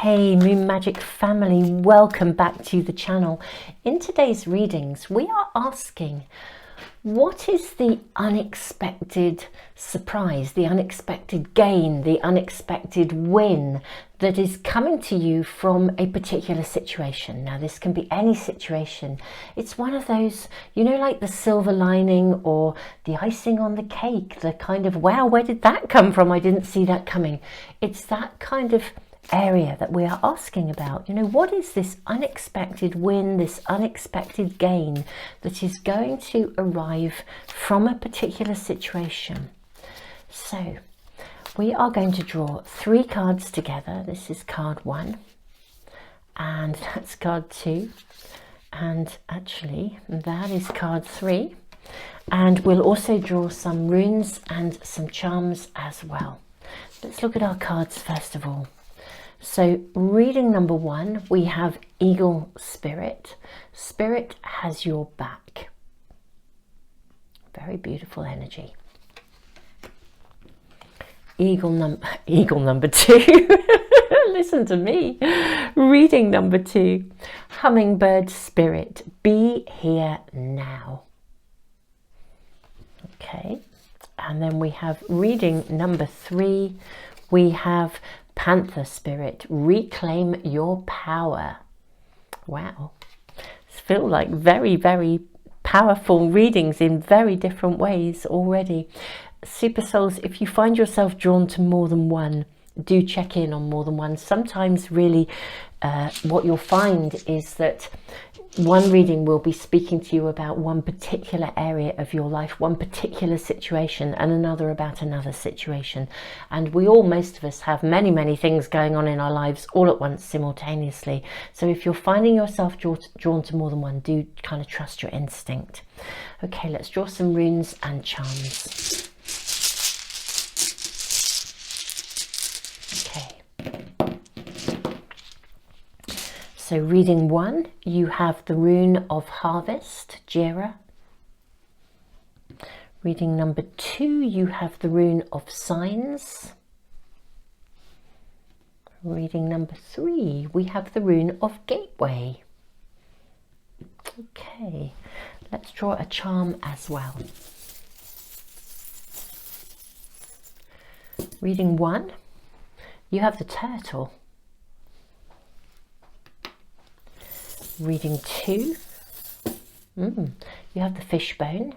Hey Moon Magic family, welcome back to the channel. In today's readings we are asking, what is the unexpected surprise, the unexpected gain, the unexpected win that is coming to you from a particular situation? Now this can be any situation. It's one of those, you know, like the silver lining or the icing on the cake, the kind of, wow, where did that come from? I didn't see that coming. It's that kind of area that we are asking about. You know, what is this unexpected win, this unexpected gain that is going to arrive from a particular situation? So we are going to draw 3 cards together. This is card 1 and that's card 2, and actually that is card 3, and we'll also draw some runes and some charms as well. Let's look at our cards first of all. So reading number 1, we have Eagle Spirit. Spirit has your back. Very beautiful energy. Eagle number 2. Listen to me. Reading number 2, Hummingbird Spirit. Be here now. Okay. And then we have reading number 3. We have Panther Spirit. Reclaim your power. Wow. Feel like very, very powerful readings in very different ways already. Super Souls, if you find yourself drawn to more than one, do check in on more than one. Sometimes really what you'll find is that one reading will be speaking to you about one particular area of your life, one particular situation, and another about another situation. And we all, most of us, have many, many things going on in our lives all at once simultaneously. So if you're finding yourself drawn to more than one, do kind of trust your instinct. Okay, let's draw some runes and charms. So reading 1, you have the rune of harvest, Jira. Reading number 2, you have the rune of signs. Reading number 3, we have the rune of gateway. Okay, let's draw a charm as well. Reading 1, you have the turtle. Reading 2, you have the fishbone.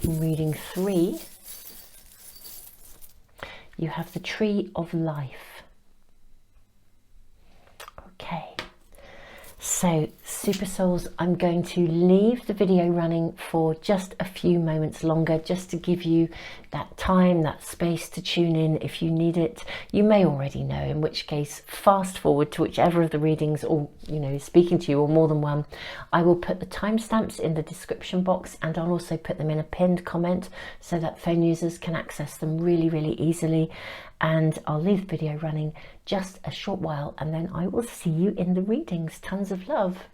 Reading 3, you have the tree of life. Okay, so Super Souls, I'm going to leave the video running for just a few moments longer, just to give you that time, that space to tune in if you need it. You may already know, in which case fast forward to whichever of the readings, or you know, speaking to you, or more than one. I will put the timestamps in the description box, and I'll also put them in a pinned comment so that phone users can access them really, really easily. And I'll leave the video running just a short while, and then I will see you in the readings. Tons of love.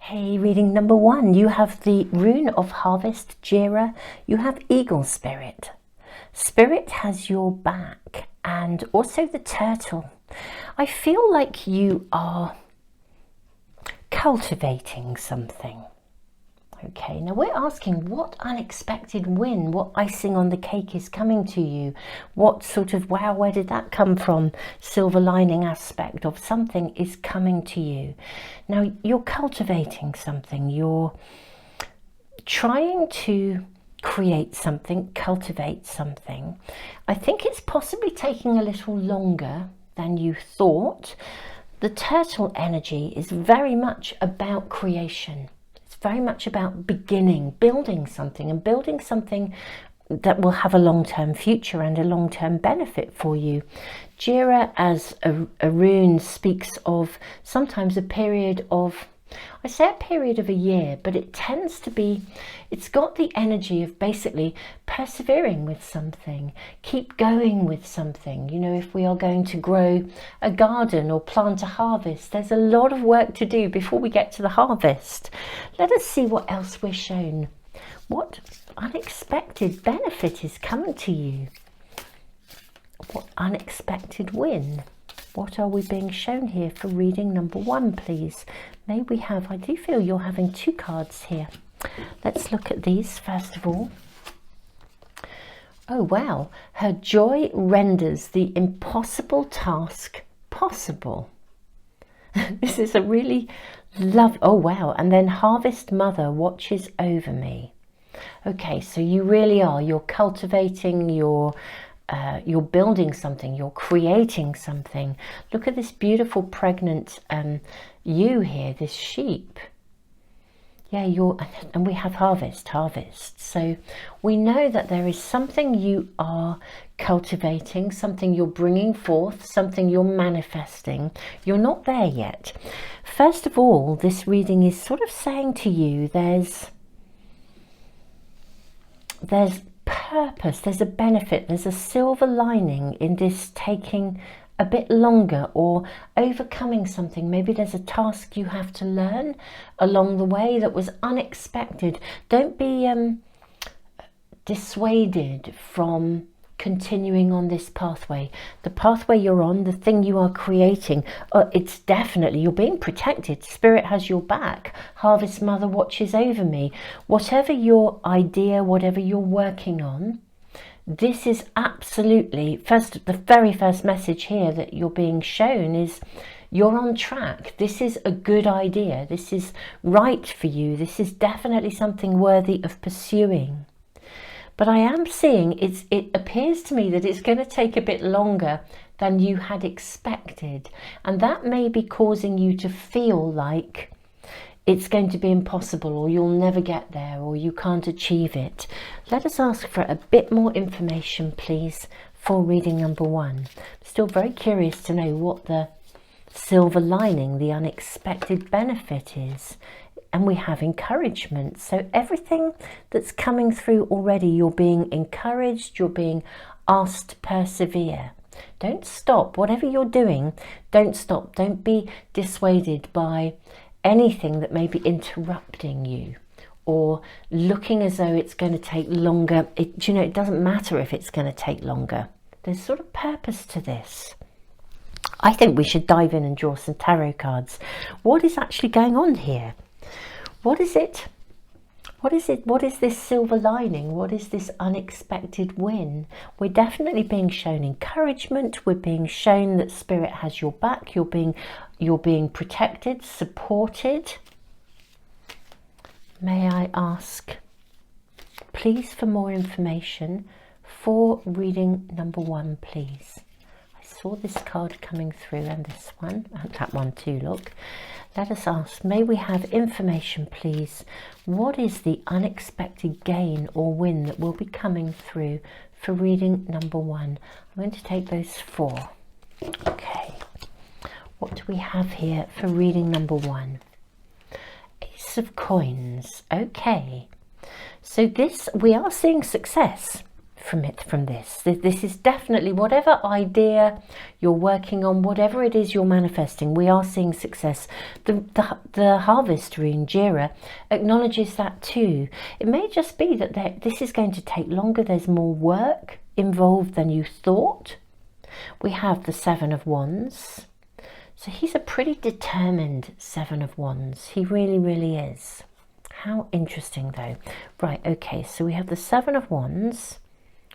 Hey, reading number 1, you have the rune of harvest, Jira. You have Eagle Spirit. Spirit has your back, and also the turtle. I feel like you are cultivating something. Okay, now we're asking, what unexpected win, what icing on the cake is coming to you? What sort of, wow, where did that come from? Silver lining aspect of something is coming to you. Now you're cultivating something, you're trying to create something, cultivate something. I think it's possibly taking a little longer than you thought. The turtle energy is very much about creation. Very much about beginning, building something, and building something that will have a long-term future and a long-term benefit for you. Jira as a rune speaks of sometimes a period of, I say a period of a year, but it tends to be, it's got the energy of basically persevering with something, keep going with something. You know, if we are going to grow a garden or plant a harvest, there's a lot of work to do before we get to the harvest. Let us see what else we're shown. What unexpected benefit is coming to you? What unexpected win? What are we being shown here for reading number 1, please? May we have, I do feel you're having 2 cards here. Let's look at these first of all. Oh wow, her joy renders the impossible task possible. This is a really oh wow, and then Harvest Mother watches over me. Okay, so you really are, you're cultivating, you're building something, you're creating something. Look at this beautiful pregnant ewe here, this sheep. Yeah, and we have harvest. So we know that there is something you are cultivating, something you're bringing forth, something you're manifesting. You're not there yet. First of all, this reading is sort of saying to you, there's purpose, there's a benefit, there's a silver lining in this taking a bit longer or overcoming something. Maybe there's a task you have to learn along the way that was unexpected. Don't be dissuaded from continuing on this pathway. The pathway you're on, the thing you are creating, it's definitely, you're being protected. Spirit has your back. Harvest Mother watches over me. Whatever your idea, whatever you're working on, this is absolutely, the very first message here that you're being shown is you're on track. This is a good idea. This is right for you. This is definitely something worthy of pursuing. But I am seeing, it appears to me that it's going to take a bit longer than you had expected. And that may be causing you to feel like it's going to be impossible, or you'll never get there, or you can't achieve it. Let us ask for a bit more information, please, for reading number 1. I'm still very curious to know what the silver lining, the unexpected benefit is. And we have encouragement. So everything that's coming through already, you're being encouraged, you're being asked to persevere. Don't stop. Whatever you're doing, don't stop. Don't be dissuaded by anything that may be interrupting you or looking as though it's going to take longer. It doesn't matter if it's going to take longer. There's sort of purpose to this. I think we should dive in and draw some tarot cards. What is actually going on here? What is it? What is it? What is this silver lining? What is this unexpected win? We're definitely being shown encouragement. We're being shown that Spirit has your back. You're being protected, supported. May I ask, please, for more information for reading number 1, please. I saw this card coming through, and this one, and that one too, look. Let us ask, may we have information, please? What is the unexpected gain or win that will be coming through for reading number 1? I'm going to take those 4. Okay. What do we have here for reading number 1? Ace of Coins. Okay. So this, we are seeing success from this. This is definitely, whatever idea you're working on, whatever it is you're manifesting, we are seeing success. The harvest rune, Jira, acknowledges that too. It may just be that this is going to take longer. There's more work involved than you thought. We have the 7 of Wands. So he's a pretty determined 7 of Wands. He really, really is. How interesting though. Right, okay, so we have the 7 of Wands,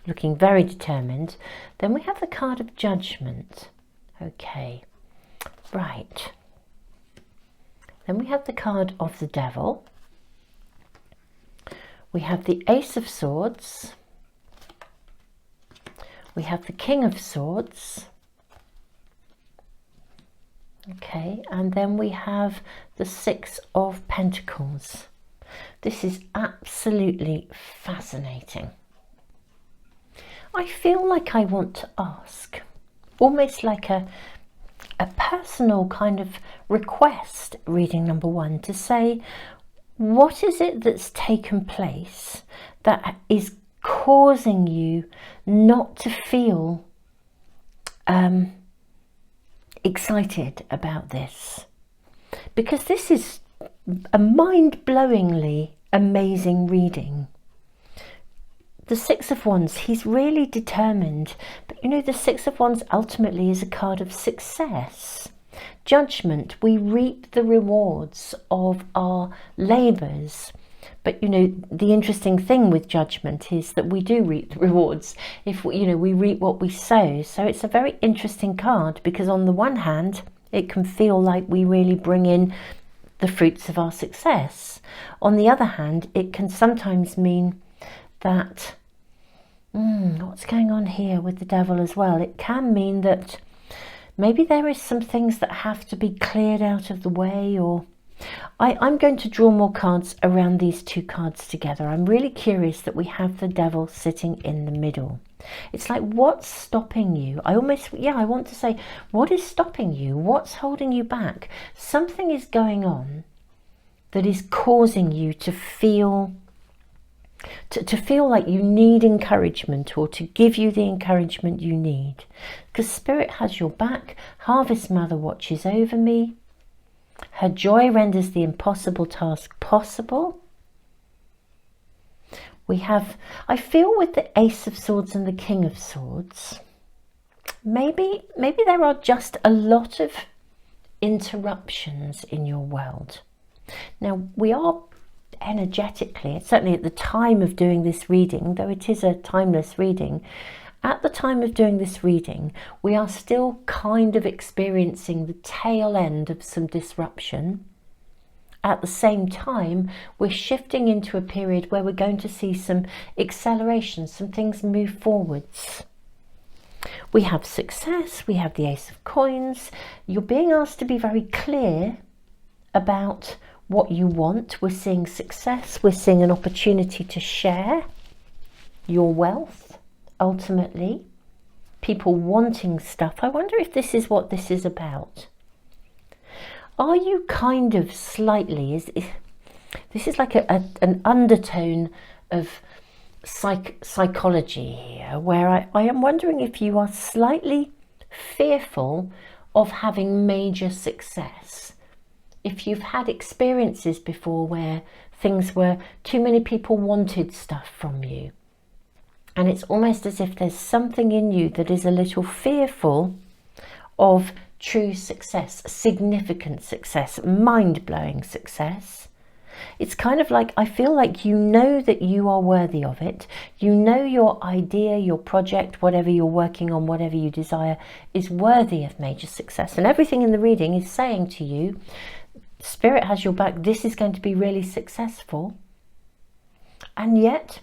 looking very determined. Then we have the card of Judgment. Okay, right. Then we have the card of the Devil. We have the Ace of Swords. We have the King of Swords. Okay, and then we have the 6 of Pentacles. This is absolutely fascinating. I feel like I want to ask, almost like a personal kind of request, reading number one, to say, what is it that's taken place that is causing you not to feel excited about this? Because this is a mind-blowingly amazing reading. The Six of Wands, he's really determined. But you know, the Six of Wands ultimately is a card of success. Judgment, we reap the rewards of our labours. But you know, the interesting thing with judgment is that we do reap the rewards. If we, you know, we reap what we sow. So it's a very interesting card, because on the one hand, it can feel like we really bring in the fruits of our success. On the other hand, it can sometimes mean that what's going on here with the devil as well? It can mean that maybe there is some things that have to be cleared out of the way, or I'm going to draw more cards around these two cards together. I'm really curious that we have the devil sitting in the middle. It's like, what's stopping you? I want to say, what is stopping you? What's holding you back? Something is going on that is causing you to feel like you need encouragement, or to give you the encouragement you need. Because Spirit has your back. Harvest Mother watches over me. Her joy renders the impossible task possible. We have, I feel, with the Ace of Swords and the King of Swords, maybe there are just a lot of interruptions in your world. Now, we are energetically, certainly at the time of doing this reading, though it is a timeless reading, at the time of doing this reading, we are still kind of experiencing the tail end of some disruption. At the same time, we're shifting into a period where we're going to see some acceleration, some things move forwards. We have success, we have the Ace of Coins. You're being asked to be very clear about what you want. We're seeing success, we're seeing an opportunity to share your wealth, ultimately. People wanting stuff. I wonder if this is what this is about. Are you kind of slightly, this is like an undertone of psychology here, where I am wondering if you are slightly fearful of having major success. If you've had experiences before where things were, too many people wanted stuff from you, and it's almost as if there's something in you that is a little fearful of true success, significant success, mind-blowing success. It's kind of like, I feel like you know that you are worthy of it. You know your idea, your project, whatever you're working on, whatever you desire, is worthy of major success. And everything in the reading is saying to you, Spirit has your back, this is going to be really successful. And yet,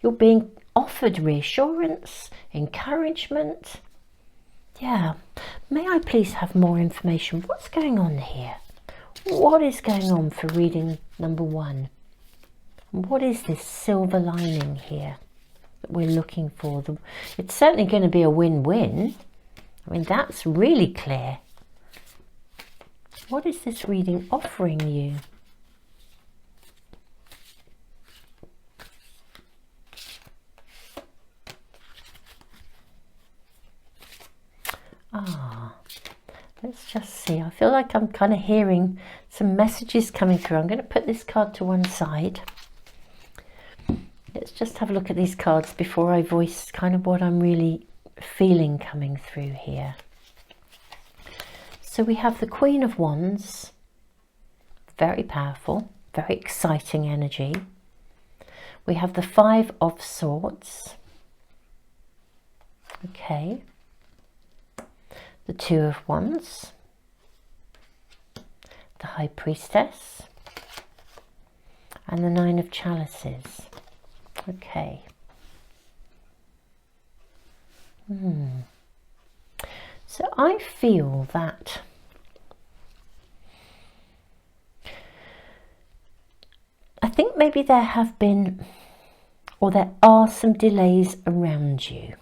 you're being offered reassurance, encouragement. Yeah, may I please have more information? What's going on here? What is going on for reading number one? What is this silver lining here that we're looking for? It's certainly going to be a win-win. I mean, that's really clear. What is this reading offering you? Let's just see. I feel like I'm kind of hearing some messages coming through. I'm going to put this card to one side. Let's just have a look at these cards before I voice kind of what I'm really feeling coming through here. So we have the Queen of Wands. Very powerful, very exciting energy. We have the Five of Swords. Okay. The Two of Wands, the High Priestess, and the Nine of Chalices. Okay. So I feel that I think maybe there have been or there are some delays around you.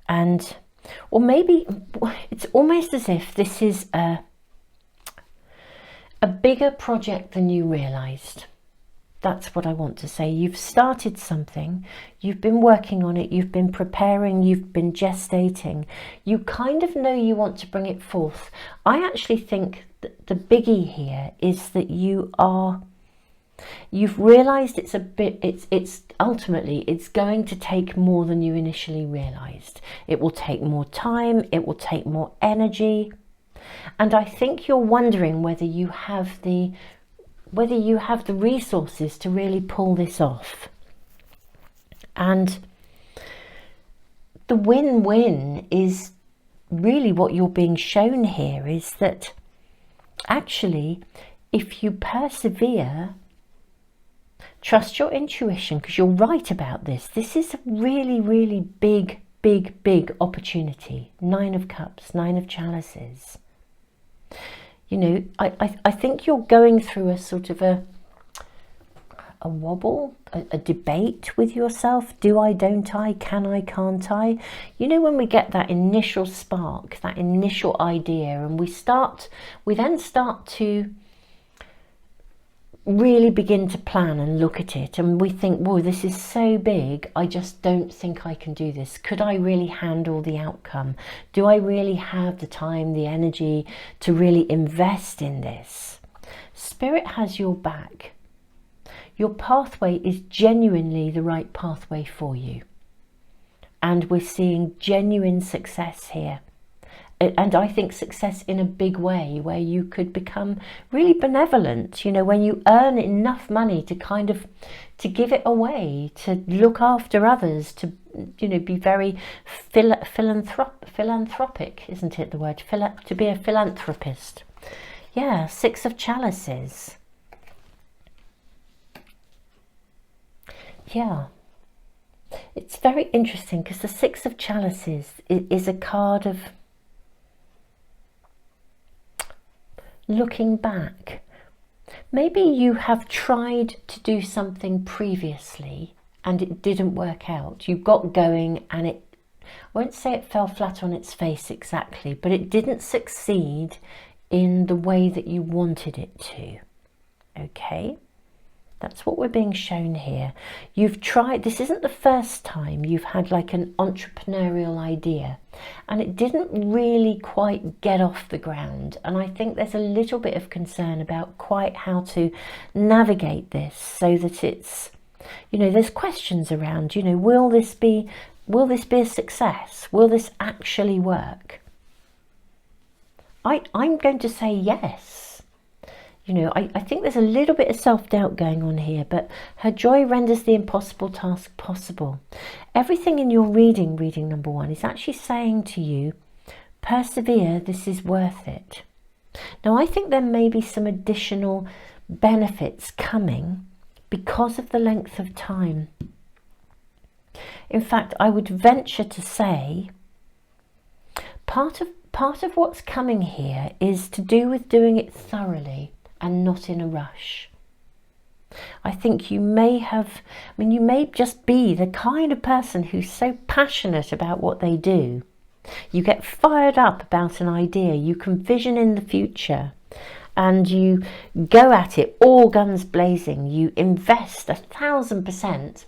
And, or maybe it's almost as if this is a bigger project than you realized. That's what I want to say. You've started something, you've been working on it, you've been preparing, you've been gestating. You kind of know you want to bring it forth. I actually think that the biggie here is that you've realized it's ultimately it's going to take more than you initially realized. It will take more time, it will take more energy. And I think you're wondering whether you have the resources to really pull this off. And the win-win is really what you're being shown here, is that actually, if you persevere, trust your intuition, because you're right about this. This is a really, really big opportunity. 9 of Cups, 9 of Chalices. You know, I think you're going through a sort of a wobble, a debate with yourself. Do I, don't I, can I, can't I? You know, when we get that initial spark, that initial idea, and we then start to really begin to plan and look at it, and we think, whoa, this is so big, I just don't think I can do this. Could I really handle the outcome? Do I really have the time, the energy to really invest in this? Spirit has your back. Your pathway is genuinely the right pathway for you, and we're seeing genuine success here. And I think success in a big way, where you could become really benevolent, you know, when you earn enough money to kind of, to give it away, to look after others, to, you know, be very philanthropic, isn't it the word? To be a philanthropist. Yeah, 6 of Chalices. Yeah. It's very interesting, because the 6 of Chalices is a card of looking back. Maybe you have tried to do something previously and it didn't work out. You got going and I won't say it fell flat on its face exactly, but it didn't succeed in the way that you wanted it to. Okay? That's what we're being shown here. You've tried, this isn't the first time you've had like an entrepreneurial idea and it didn't really quite get off the ground. And I think there's a little bit of concern about quite how to navigate this so that it's, you know, there's questions around, you know, will this be a success? Will this actually work? I'm going to say yes. You know, I think there's a little bit of self-doubt going on here, but her joy renders the impossible task possible. Everything in your reading number 1, is actually saying to you, persevere, this is worth it. Now, I think there may be some additional benefits coming because of the length of time. In fact, I would venture to say part of what's coming here is to do with doing it thoroughly and not in a rush. I think you may have, you may just be the kind of person who's so passionate about what they do. You get fired up about an idea, you can vision in the future, and you go at it all guns blazing. You invest 1000%,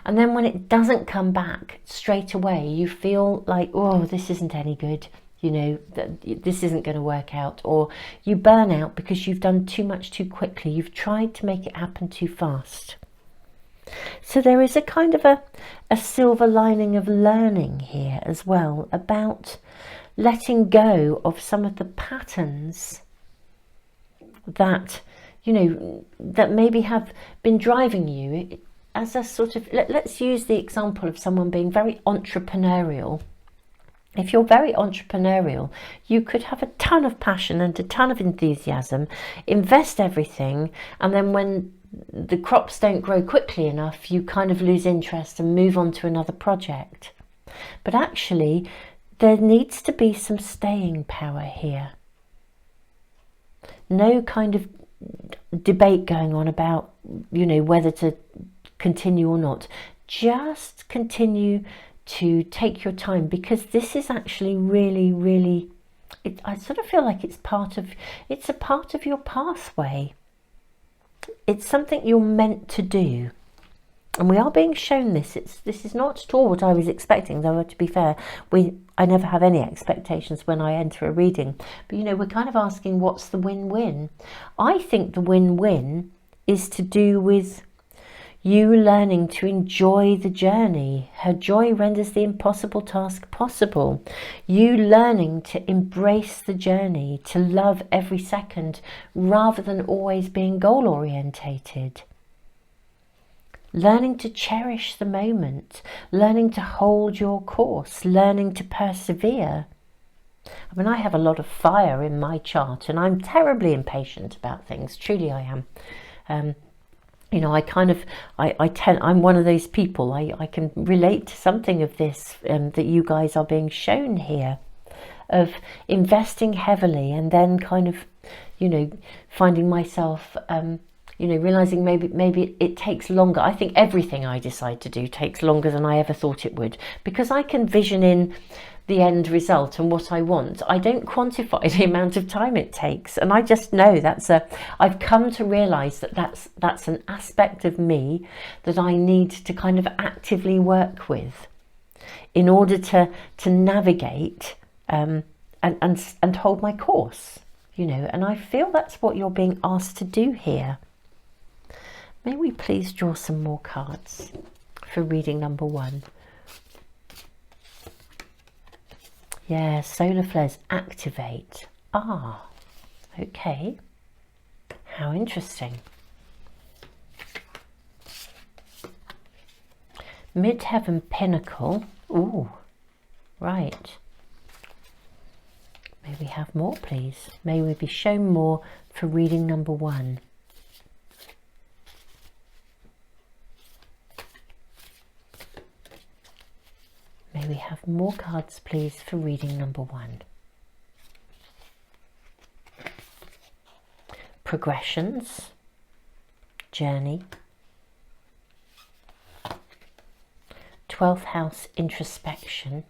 and then when it doesn't come back straight away, you feel like, oh, this isn't any good. You know, this isn't going to work out, or you burn out because you've done too much too quickly. You've tried to make it happen too fast. So there is a kind of a silver lining of learning here as well, about letting go of some of the patterns that, you know, that maybe have been driving you as a sort of, let's use the example of someone being very entrepreneurial. If you're very entrepreneurial, you could have a ton of passion and a ton of enthusiasm, invest everything, and then when the crops don't grow quickly enough, you kind of lose interest and move on to another project. But actually, there needs to be some staying power here. No kind of debate going on about, you know, whether to continue or not. Just continue to take your time, because this is actually really, really, I sort of feel like it's a part of your pathway. It's something you're meant to do. And we are being shown this. This is not at all what I was expecting, though, to be fair, I never have any expectations when I enter a reading. But, you know, we're kind of asking, what's the win-win? I think the win-win is to do with you learning to enjoy the journey. Her joy renders the impossible task possible. You learning to embrace the journey, to love every second, rather than always being goal-orientated. Learning to cherish the moment, learning to hold your course, learning to persevere. I mean, I have a lot of fire in my chart, and I'm terribly impatient about things. Truly I am. You know, I'm one of those people. I can relate to something of this that you guys are being shown here, of investing heavily and then kind of, you know, finding myself, you know, realizing maybe it takes longer. I think everything I decide to do takes longer than I ever thought it would, because I can vision in the end result and what I want. I don't quantify the amount of time it takes, and I just know I've come to realize that's an aspect of me that I need to kind of actively work with in order to navigate and hold my course, you know. And I feel that's what you're being asked to do here. May we please draw some more cards for reading number 1. Yeah, solar flares activate. Ah, okay. How interesting. Midheaven Pinnacle. Ooh, right. May we have more, please? May we be shown more for reading number 1. May we have more cards, please, for reading number 1. Progressions, journey, 12th house introspection,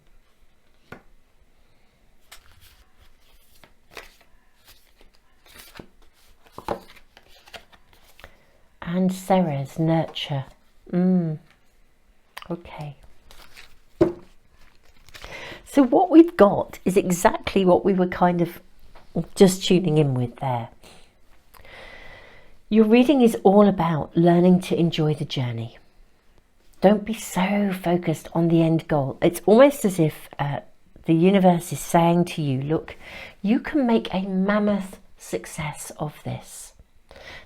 and Ceres, nurture. Okay. So what we've got is exactly what we were kind of just tuning in with there. Your reading is all about learning to enjoy the journey. Don't be so focused on the end goal. It's almost as if the universe is saying to you, look, you can make a mammoth success of this.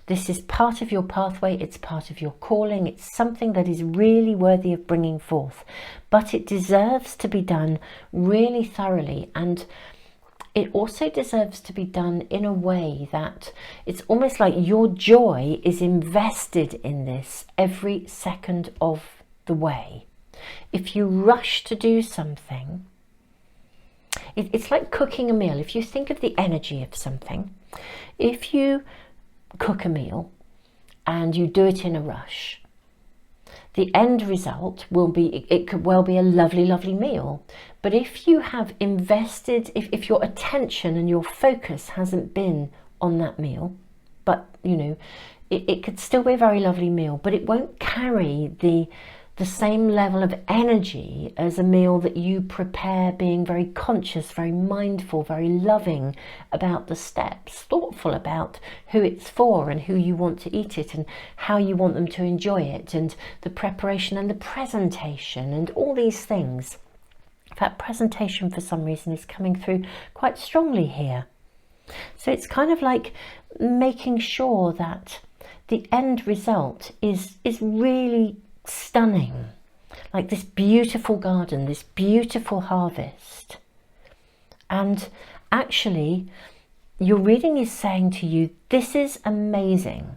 This is part of your pathway, it's part of your calling, it's something that is really worthy of bringing forth, but it deserves to be done really thoroughly, and it also deserves to be done in a way that it's almost like your joy is invested in this every second of the way. If you rush to do something, it's like cooking a meal. If you think of the energy of something, if you cook a meal and you do it in a rush, the end result will be, it could well be a lovely meal. But if you have invested, if your attention and your focus hasn't been on that meal, but you know, it could still be a very lovely meal, but it won't carry the same level of energy as a meal that you prepare being very conscious, very mindful, very loving about the steps, thoughtful about who it's for and who you want to eat it and how you want them to enjoy it, and the preparation and the presentation and all these things. In fact, presentation for some reason is coming through quite strongly here. So it's kind of like making sure that the end result is really stunning, like this beautiful garden, this beautiful harvest. And actually your reading is saying to you, this is amazing,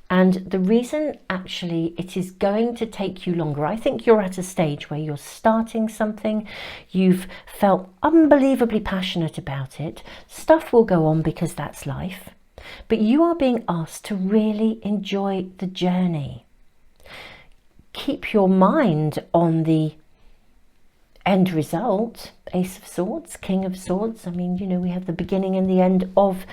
and the reason actually it is going to take you longer, I think you're at a stage where you're starting something, you've felt unbelievably passionate about it, stuff will go on because that's life, but you are being asked to really enjoy the journey. keep your mind on the end result, Ace of Swords, King of Swords. I mean, you know, we have the beginning and the end of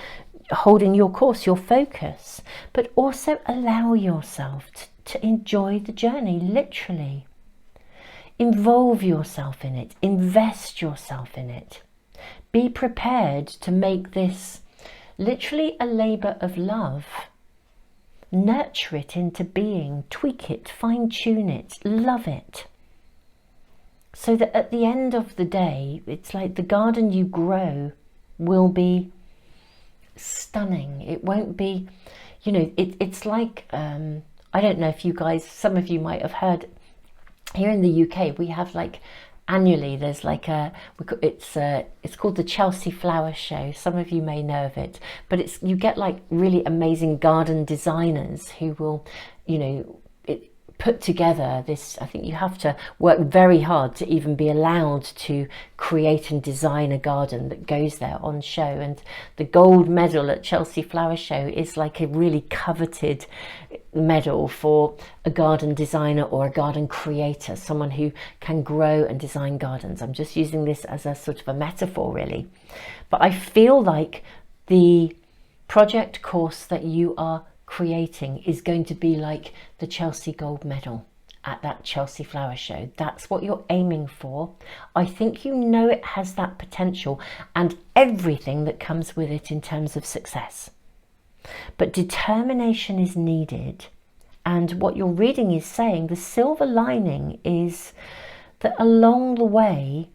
holding your course, your focus, but also allow yourself to enjoy the journey, literally. Involve yourself in it, invest yourself in it. Be prepared to make this literally a labour of love. Nurture it into being, tweak it, fine-tune it, love it. So that at the end of the day, it's like the garden you grow will be stunning. It won't be, you know, it's like, I don't know if you guys, some of you might have heard, here in the UK, we have like annually, there's like it's called the Chelsea Flower Show. Some of you may know of it, but you get like really amazing garden designers who will, you know, put together this. I think you have to work very hard to even be allowed to create and design a garden that goes there on show. And the gold medal at Chelsea Flower Show is like a really coveted medal for a garden designer or a garden creator, someone who can grow and design gardens. I'm just using this as a sort of a metaphor, really. But I feel like the project course that you are creating is going to be like the Chelsea Gold Medal at that Chelsea Flower Show. That's what you're aiming for. I think you know it has that potential and everything that comes with it in terms of success. But determination is needed. And what your reading is saying, the silver lining is that along the way,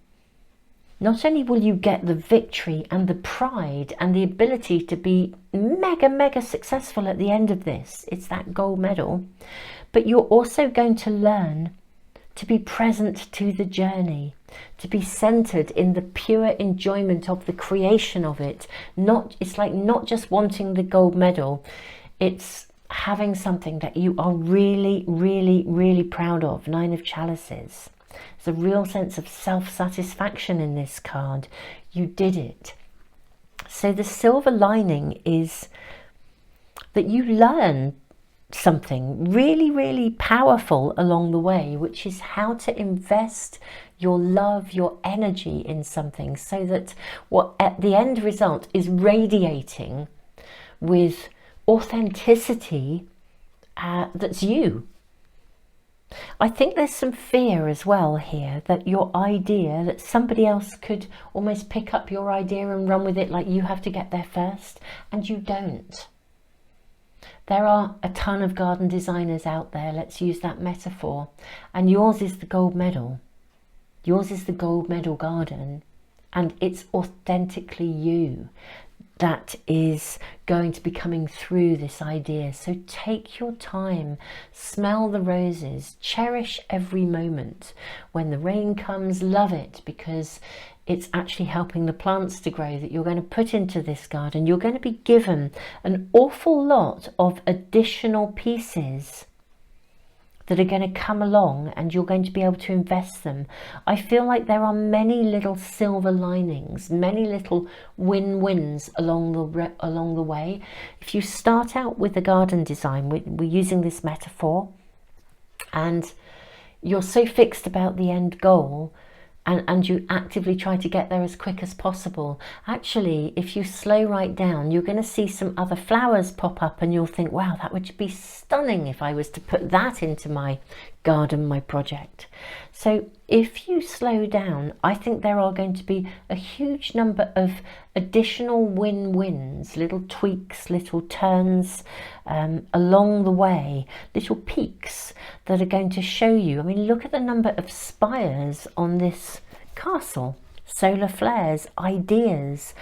not only will you get the victory and the pride and the ability to be mega successful at the end of this, it's that gold medal, but you're also going to learn to be present to the journey, to be centered in the pure enjoyment of the creation of it. It's like not just wanting the gold medal, it's having something that you are really proud of. Nine of Chalices. There's a real sense of self-satisfaction in this card. You did it. So the silver lining is that you learn something really powerful along the way, which is how to invest your love, your energy in something, so that what at the end result is radiating with authenticity that's you. I think there's some fear as well here that your idea, that somebody else could almost pick up your idea and run with it, like you have to get there first, and you don't. There are a ton of garden designers out there, let's use that metaphor, and yours is the gold medal. Yours is the gold medal garden, and it's authentically you that is going to be coming through this idea. So take your time, smell the roses, cherish every moment. When the rain comes, love it, because it's actually helping the plants to grow that you're going to put into this garden. You're going to be given an awful lot of additional pieces that are going to come along, and you're going to be able to invest them. I feel like there are many little silver linings, many little win-wins along the way. If you start out with a garden design, we're using this metaphor, and you're so fixed about the end goal, and you actively try to get there as quick as possible. Actually, if you slow right down, you're going to see some other flowers pop up, and you'll think, wow, that would be stunning if I was to put that into my garden, my project. So if you slow down, I think there are going to be a huge number of additional win-wins, little tweaks, little turns along the way, little peaks that are going to show you. I mean, look at the number of spires on this castle, solar flares, ideas.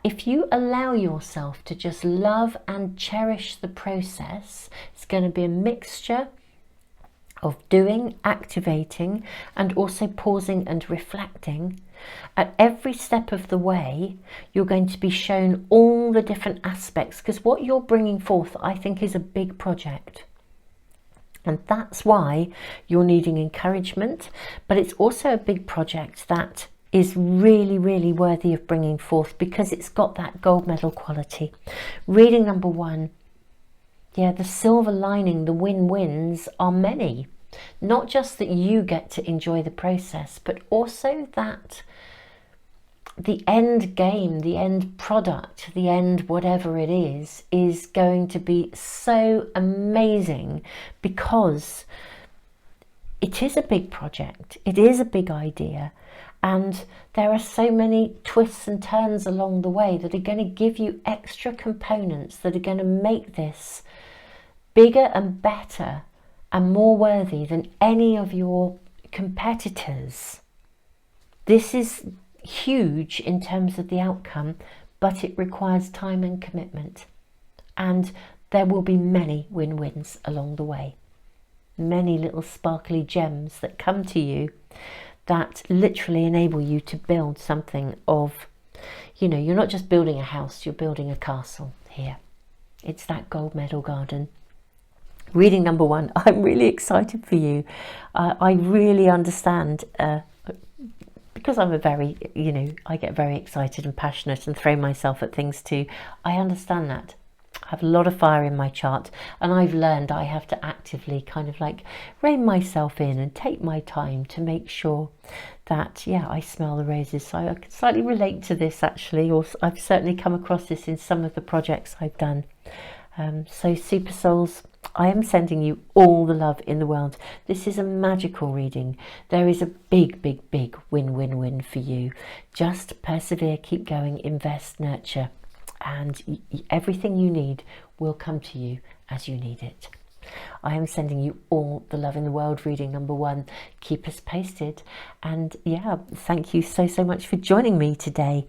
If you allow yourself to just love and cherish the process, it's going to be a mixture of doing, activating, and also pausing and reflecting. At every step of the way, you're going to be shown all the different aspects, because what you're bringing forth, I think, is a big project. And that's why you're needing encouragement, but it's also a big project that is really worthy of bringing forth, because it's got that gold medal quality. Reading number one, yeah, the silver lining, the win-wins are many. Not just that you get to enjoy the process, but also that the end game, the end product, the end whatever it is going to be so amazing, because it is a big project, it is a big idea, and there are so many twists and turns along the way that are going to give you extra components that are going to make this bigger and better and more worthy than any of your competitors. This is huge in terms of the outcome, but it requires time and commitment, and there will be many win-wins along the way, many little sparkly gems that come to you that literally enable you to build something of, you know, you're not just building a house, you're building a castle here. It's that gold medal garden. Reading number 1, I'm really excited for you. I really understand, because I'm a very, you know, I get very excited and passionate and throw myself at things too. I understand that. I have a lot of fire in my chart, and I've learned I have to actively kind of like rein myself in and take my time to make sure that, yeah, I smell the roses. So I can slightly relate to this actually, or I've certainly come across this in some of the projects I've done. So super souls, I am sending you all the love in the world. This is a magical reading. There is a big, big, big win-win-win for you. Just persevere, keep going, invest, nurture, and everything you need will come to you as you need it. I am sending you all the love in the world. Reading number 1. Keep us posted. And yeah, thank you so much for joining me today.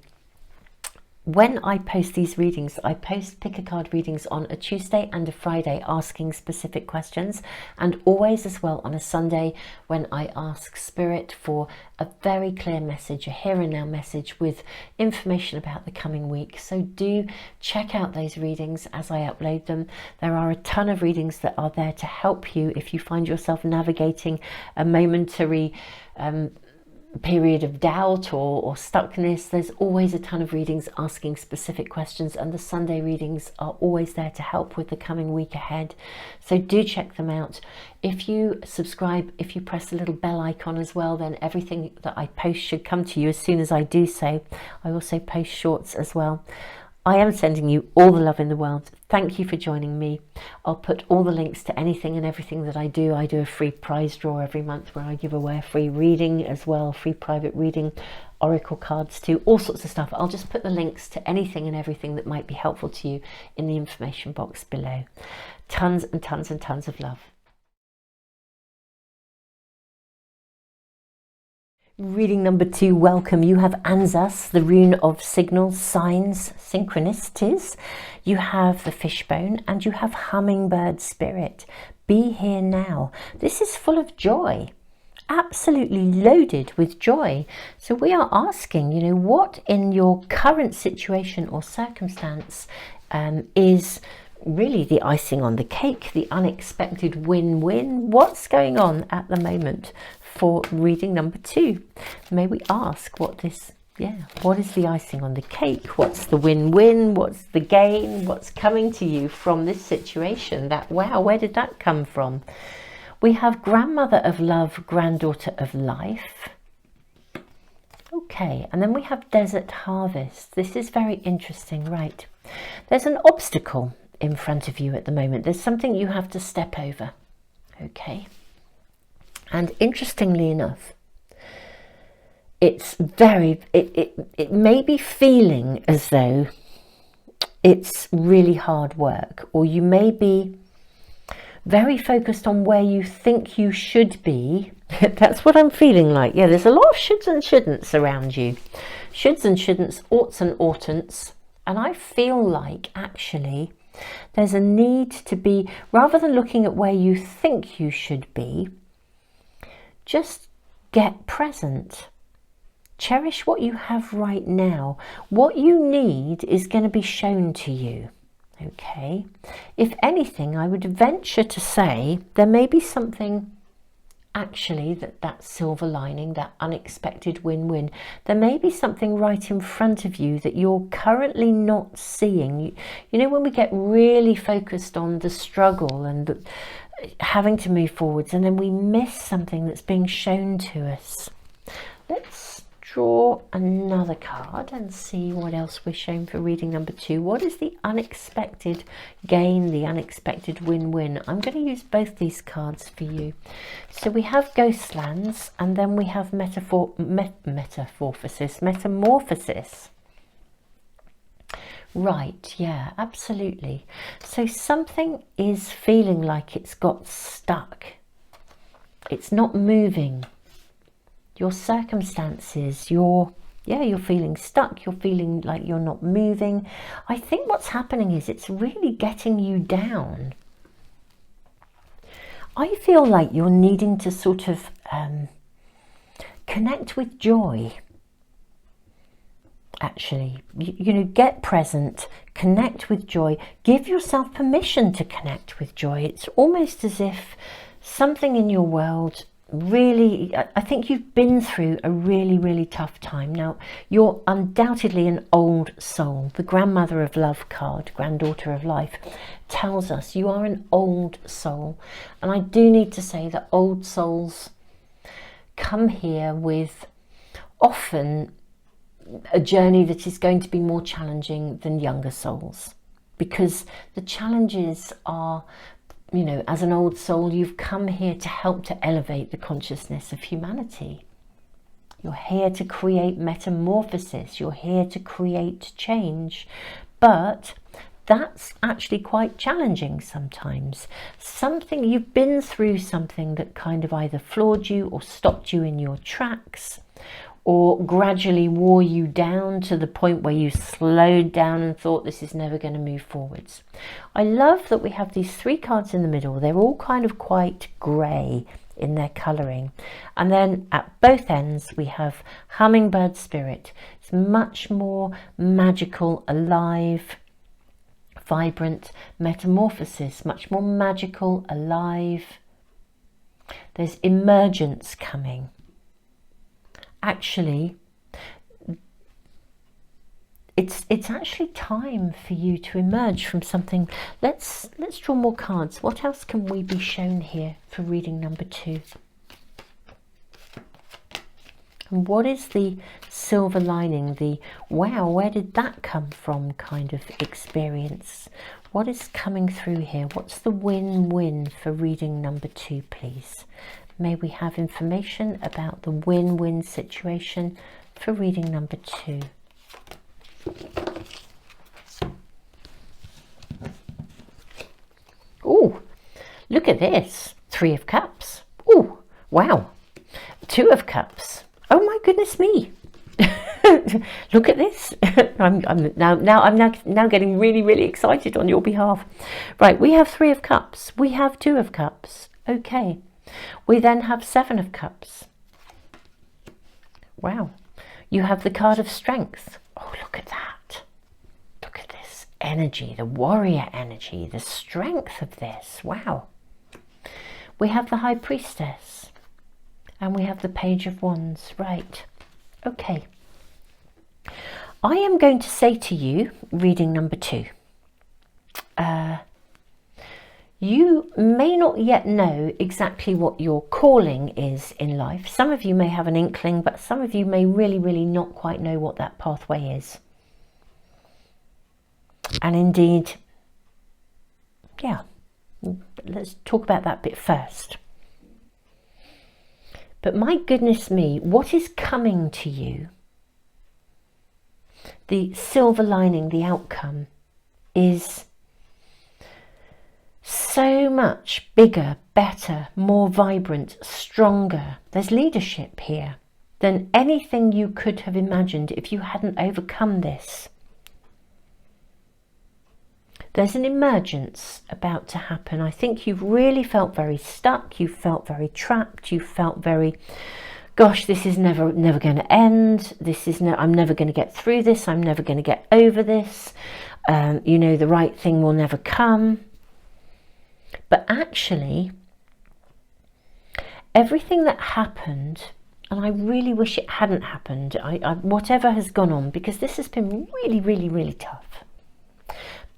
When I post these readings, I post pick a card readings on a Tuesday and a Friday asking specific questions, and always as well on a Sunday when I ask Spirit for a very clear message, a here and now message with information about the coming week. So do check out those readings as I upload them. There are a ton of readings that are there to help you if you find yourself navigating a momentary period of doubt or stuckness. There's always a ton of readings asking specific questions, and the Sunday readings are always there to help with the coming week ahead. So do check them out. If you subscribe, if you press the little bell icon as well, then everything that I post should come to you as soon as I do so. I also post shorts as well. I am sending you all the love in the world. Thank you for joining me. I'll put all the links to anything and everything that I do. I do a free prize draw every month where I give away a free reading as well, free private reading, oracle cards too, all sorts of stuff. I'll just put the links to anything and everything that might be helpful to you in the information box below. Tons and tons and tons of love. Reading number 2, welcome. You have Anzas, the rune of signals, signs, synchronicities. You have the fishbone, and you have hummingbird spirit. Be here now. This is full of joy, absolutely loaded with joy. So we are asking, you know, what in your current situation or circumstance is really the icing on the cake, the unexpected win-win? What's going on at the moment for reading number 2? May we ask what this, what is the icing on the cake? What's the win-win? What's the gain? What's coming to you from this situation? That, wow, where did that come from? We have grandmother of love, granddaughter of life. Okay, and then we have desert harvest. This is very interesting, right? There's an obstacle in front of you at the moment. There's something you have to step over. Okay. And interestingly enough, it's it may be feeling as though it's really hard work, or you may be very focused on where you think you should be. That's what I'm feeling like. Yeah, there's a lot of shoulds and shouldn'ts around you. Shoulds and shouldn'ts, oughts and oughtn'ts. And I feel like actually there's a need to be, rather than looking at where you think you should be, just get present. Cherish what you have right now. What you need is going to be shown to you. Okay. If anything, I would venture to say there may be something actually that silver lining, that unexpected win-win. There may be something right in front of you that you're currently not seeing. You know, when we get really focused on the struggle and having to move forwards, and then we miss something that's being shown to us. Let's draw another card and see what else we're shown for reading number 2. What is the unexpected gain, the unexpected win-win? I'm going to use both these cards for you. So we have Ghostlands, and then we have Metamorphosis. Right, yeah, absolutely. So something is feeling like it's got stuck. It's not moving. Your circumstances, you're feeling stuck. You're feeling like you're not moving. I think what's happening is it's really getting you down. I feel like you're needing to sort of connect with joy. Actually, you know, get present, connect with joy, give yourself permission to connect with joy. It's almost as if something in your world really, I think you've been through a really, really tough time. Now, you're undoubtedly an old soul. The grandmother of love card, granddaughter of life, tells us you are an old soul. And I do need to say that old souls come here with often a journey that is going to be more challenging than younger souls, because the challenges are, you know, as an old soul, you've come here to help to elevate the consciousness of humanity. You're here to create metamorphosis. You're here to create change. But that's actually quite challenging sometimes. Something, you've been through something that kind of either floored you or stopped you in your tracks, or gradually wore you down to the point where you slowed down and thought this is never going to move forwards. I love that we have these 3 cards in the middle. They're all kind of quite grey in their colouring. And then at both ends we have Hummingbird Spirit. It's much more magical, alive, vibrant. Metamorphosis, much more magical, alive. There's emergence coming. Actually, it's actually time for you to emerge from something. Let's draw more cards. What else can we be shown here for reading number 2? And what is the silver lining, the wow, where did that come from kind of experience? What is coming through here? What's the win-win for reading number 2, please? May we have information about the win-win situation for reading number 2. Oh, look at this. 3 of Cups. Oh, wow. 2 of Cups. Oh my goodness me. Look at this. I'm now getting really, really excited on your behalf. Right, we have 3 of Cups. We have 2 of Cups. Okay. We then have 7 of Cups. Wow. You have the card of Strength. Oh, look at that. Look at this energy, the warrior energy, the strength of this. Wow. We have the High Priestess. And we have the Page of Wands. Right. Okay. I am going to say to you, reading number 2, you may not yet know exactly what your calling is in life. Some of you may have an inkling, but some of you may really, really not quite know what that pathway is. And indeed, yeah, let's talk about that bit first. But my goodness me, what is coming to you? The silver lining, the outcome, is so much bigger, better, more vibrant, stronger. There's leadership here than anything you could have imagined if you hadn't overcome this. There's an emergence about to happen. I think you've really felt very stuck. You felt very trapped. You felt very, gosh, this is never going to end. I'm never going to get through this. I'm never going to get over this. You know, the right thing will never come. But actually, everything that happened, and I really wish it hadn't happened, whatever has gone on, because this has been really, really, really tough.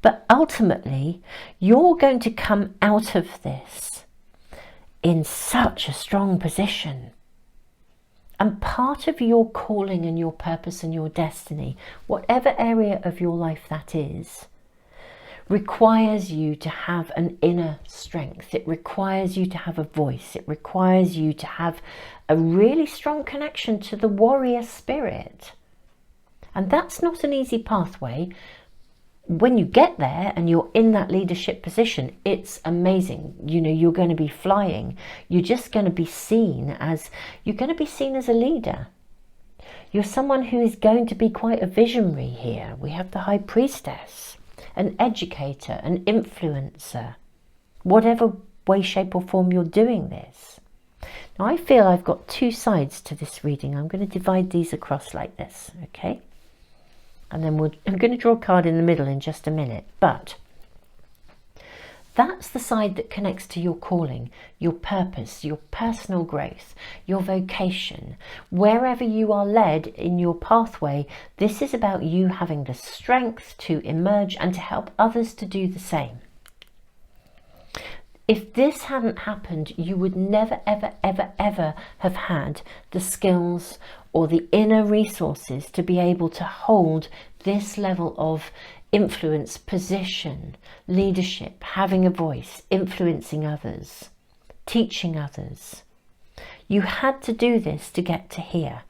But ultimately, you're going to come out of this in such a strong position. And part of your calling and your purpose and your destiny, whatever area of your life that is, requires you to have an inner strength. It requires you to have a voice. It requires you to have a really strong connection to the warrior spirit. And that's not an easy pathway. When you get there and you're in that leadership position, it's amazing. You know, you're going to be flying. You're just going to be seen as, you're going to be seen as a leader. You're someone who is going to be quite a visionary here. We have the High Priestess, an educator, an influencer, whatever way, shape or form you're doing this. Now I feel I've got two sides to this reading. I'm going to divide these across like this, okay? And then I'm going to draw a card in the middle in just a minute, but that's the side that connects to your calling, your purpose, your personal growth, your vocation. Wherever you are led in your pathway, this is about you having the strength to emerge and to help others to do the same. If this hadn't happened, you would never, ever, ever, ever have had the skills or the inner resources to be able to hold this level of influence, position, leadership, having a voice, influencing others, teaching others. You had to do this to get to here.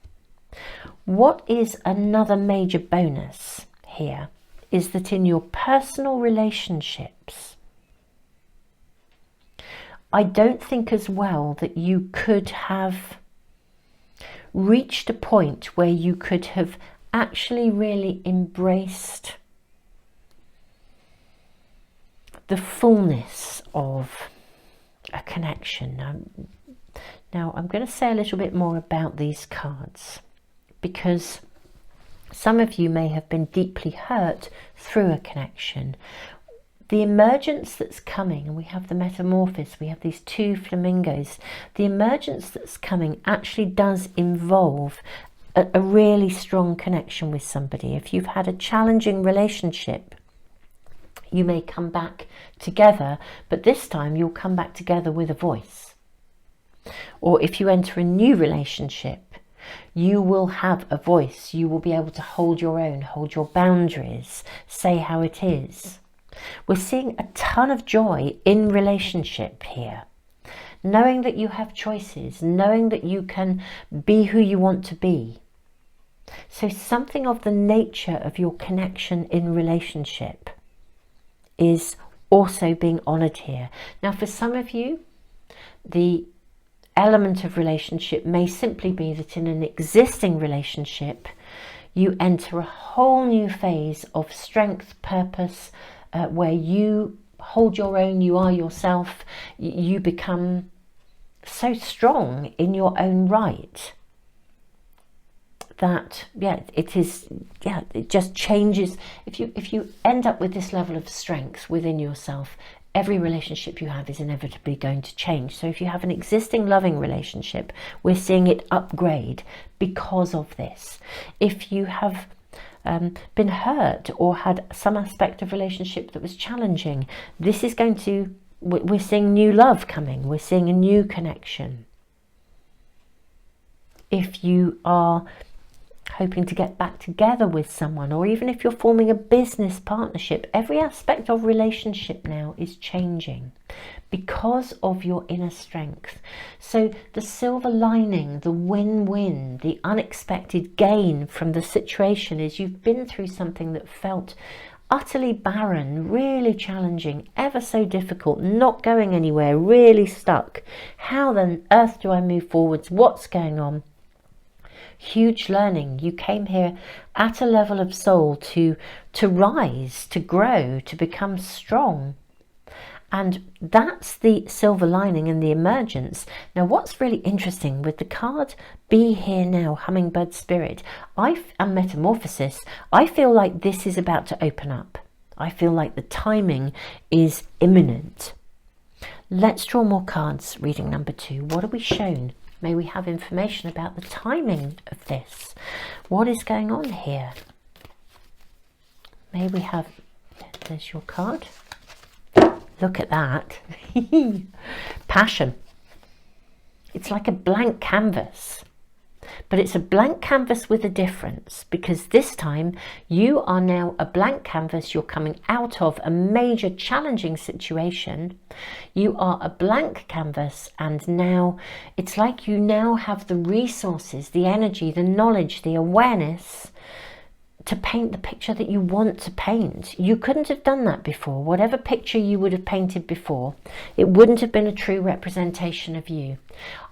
What is another major bonus here is that in your personal relationships, I don't think as well that you could have reached a point where you could have actually really embraced the fullness of a connection. Now I'm going to say a little bit more about these cards, because some of you may have been deeply hurt through a connection. The emergence that's coming, and we have the metamorphosis, we have these two flamingos. The emergence that's coming actually does involve a really strong connection with somebody. If you've had a challenging relationship, you may come back together, but this time you'll come back together with a voice. Or if you enter a new relationship, you will have a voice. You will be able to hold your own, hold your boundaries, say how it is. We're seeing a ton of joy in relationship here. Knowing that you have choices, knowing that you can be who you want to be. So something of the nature of your connection in relationship is also being honoured here. Now for some of you, the element of relationship may simply be that in an existing relationship, you enter a whole new phase of strength, purpose, where you hold your own, you are yourself, you become so strong in your own right that it just changes. If you end up with this level of strength within yourself, every relationship you have is inevitably going to change. So if you have an existing loving relationship, we're seeing it upgrade because of this. If you have been hurt or had some aspect of relationship that was challenging, this is going to, we're seeing new love coming, we're seeing a new connection. If you are hoping to get back together with someone, or even if you're forming a business partnership, every aspect of relationship now is changing because of your inner strength. So the silver lining, the win-win, the unexpected gain from the situation is you've been through something that felt utterly barren, really challenging, ever so difficult, not going anywhere, really stuck. How on earth do I move forwards? What's going on? Huge learning. You came here at a level of soul to rise, to grow, to become strong. And that's the silver lining and the emergence. Now, what's really interesting with the card Be Here Now, Hummingbird Spirit, and Metamorphosis, I feel like this is about to open up. I feel like the timing is imminent. Let's draw more cards, reading number 2. What are we shown? May we have information about the timing of this? What is going on here? May we have, there's your card. Look at that. Passion. It's like a blank canvas. But it's a blank canvas with a difference, because this time you are now a blank canvas. You're coming out of a major challenging situation. You are a blank canvas, and now it's like you now have the resources, the energy, the knowledge, the awareness to paint the picture that you want to paint. You couldn't have done that before. Whatever picture you would have painted before, it wouldn't have been a true representation of you.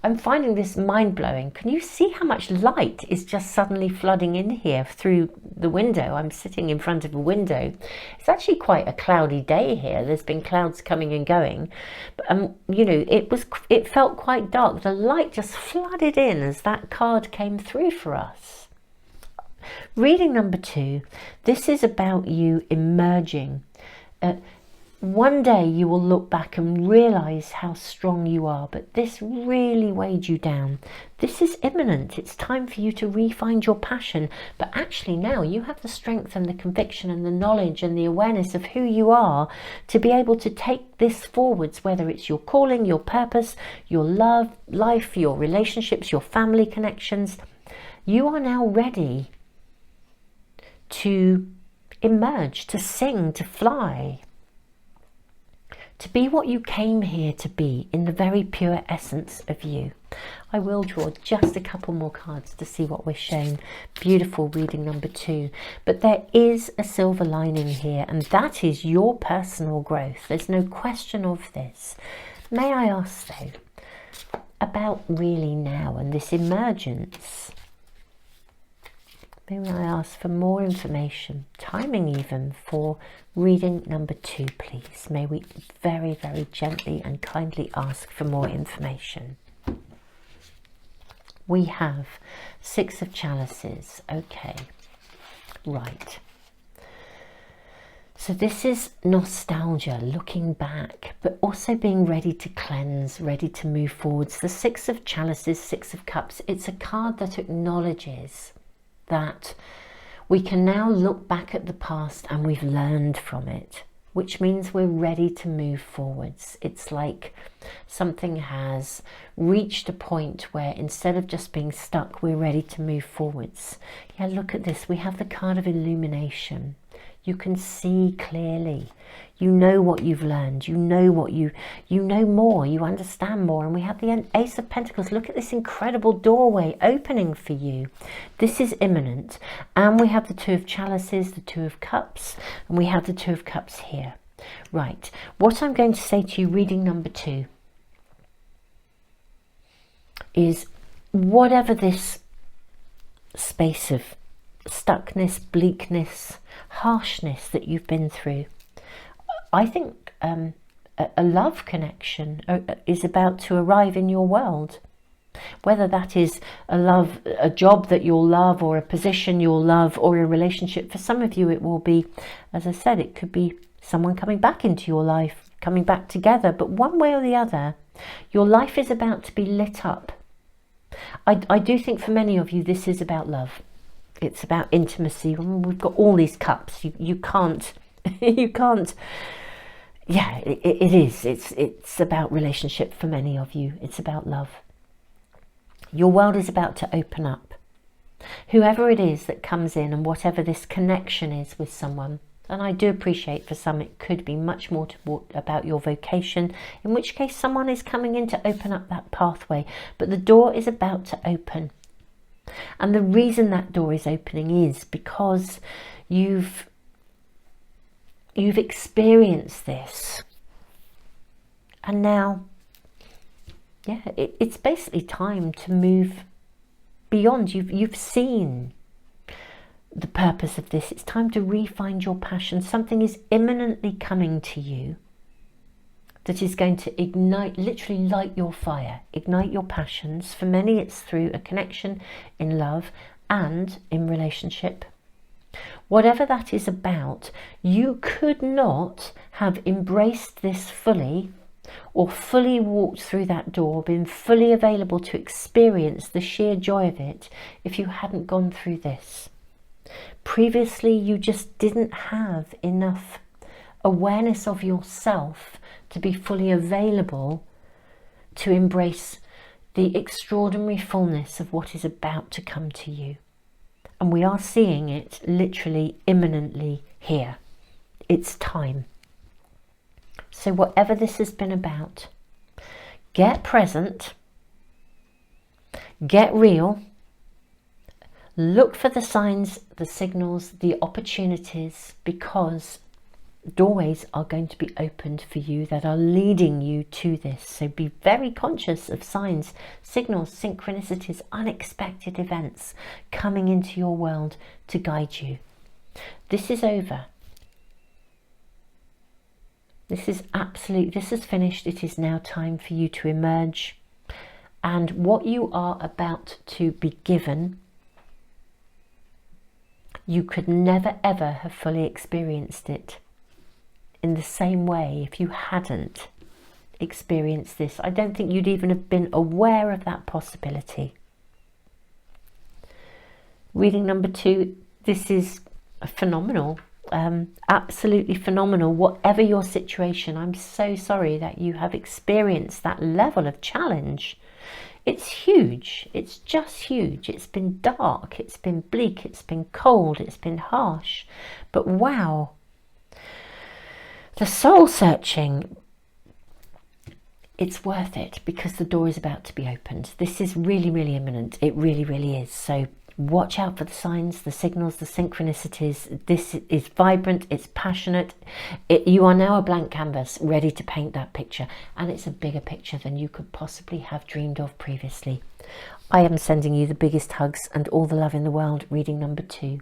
I'm finding this mind-blowing. Can you see how much light is just suddenly flooding in here through the window? I'm sitting in front of a window. It's actually quite a cloudy day here. There's been clouds coming and going, but you know, it felt quite dark. The light just flooded in as that card came through for us. Reading number 2, this is about you emerging. One day you will look back and realize how strong you are, but this really weighed you down. This is imminent. It's time for you to re-find your passion, but actually now you have the strength and the conviction and the knowledge and the awareness of who you are to be able to take this forwards, whether it's your calling, your purpose, your love, life, your relationships, your family connections. You are now ready to emerge, to sing, to fly, to be what you came here to be in the very pure essence of you. I will draw just a couple more cards to see what we're shown. Beautiful reading number 2. But there is a silver lining here, and that is your personal growth. There's no question of this. May I ask though, about really now and this emergence? May I ask for more information, timing even, for reading number 2, please? May we very, very gently and kindly ask for more information. We have 6 of Chalices. Okay, right. So this is nostalgia, looking back, but also being ready to cleanse, ready to move forwards. The 6 of Chalices, 6 of Cups, it's a card that acknowledges that we can now look back at the past and we've learned from it, which means we're ready to move forwards. It's like something has reached a point where instead of just being stuck, we're ready to move forwards. Yeah, look at this. We have the card of illumination. You can see clearly. You know what you've learned. You know what you know more. You understand more. And we have the Ace of Pentacles. Look at this incredible doorway opening for you. This is imminent. And we have the 2 of Chalices, the 2 of Cups, and we have the 2 of Cups here. Right. What I'm going to say to you, reading number 2, is whatever this space of stuckness, bleakness, harshness that you've been through, I think a love connection is about to arrive in your world. Whether that is a job that you'll love, or a position you'll love, or a relationship. For some of you it will be, as I said, it could be someone coming back into your life, coming back together. But one way or the other, your life is about to be lit up. I do think for many of you this is about love. It's about intimacy. We've got all these cups. You can't, you can't. Yeah, it is. It's about relationship for many of you. It's about love. Your world is about to open up. Whoever it is that comes in, and whatever this connection is with someone, and I do appreciate for some it could be much more about your vocation, in which case someone is coming in to open up that pathway, but the door is about to open. And the reason that door is opening is because you've experienced this, and now, yeah, it's basically time to move beyond. You've seen the purpose of this. It's time to re-find your passion. Something is imminently coming to you that is going to ignite, literally light your fire, ignite your passions. For many it's through a connection in love and in relationship. Whatever that is about, you could not have embraced this fully, or fully walked through that door, been fully available to experience the sheer joy of it, if you hadn't gone through this. Previously, you just didn't have enough awareness of yourself to be fully available to embrace the extraordinary fullness of what is about to come to you. And we are seeing it literally imminently here. It's time. So whatever this has been about, get present, get real, look for the signs, the signals, the opportunities, because doorways are going to be opened for you that are leading you to this. So be very conscious of signs, signals, synchronicities, unexpected events coming into your world to guide you. This is over. This is absolute, this is finished. It is now time for you to emerge. And what you are about to be given, you could never ever have fully experienced it in the same way if you hadn't experienced this. I don't think you'd even have been aware of that possibility. Reading number 2, this is phenomenal, absolutely phenomenal. Whatever your situation, I'm so sorry that you have experienced that level of challenge. It's huge. It's just huge. It's been dark, it's been bleak, it's been cold, it's been harsh, but wow, the soul searching, it's worth it, because the door is about to be opened. This is really, really imminent. It really, really is. So watch out for the signs, the signals, the synchronicities. This is vibrant, it's passionate. You are now a blank canvas, ready to paint that picture. And it's a bigger picture than you could possibly have dreamed of previously. I am sending you the biggest hugs and all the love in the world. Reading number 2.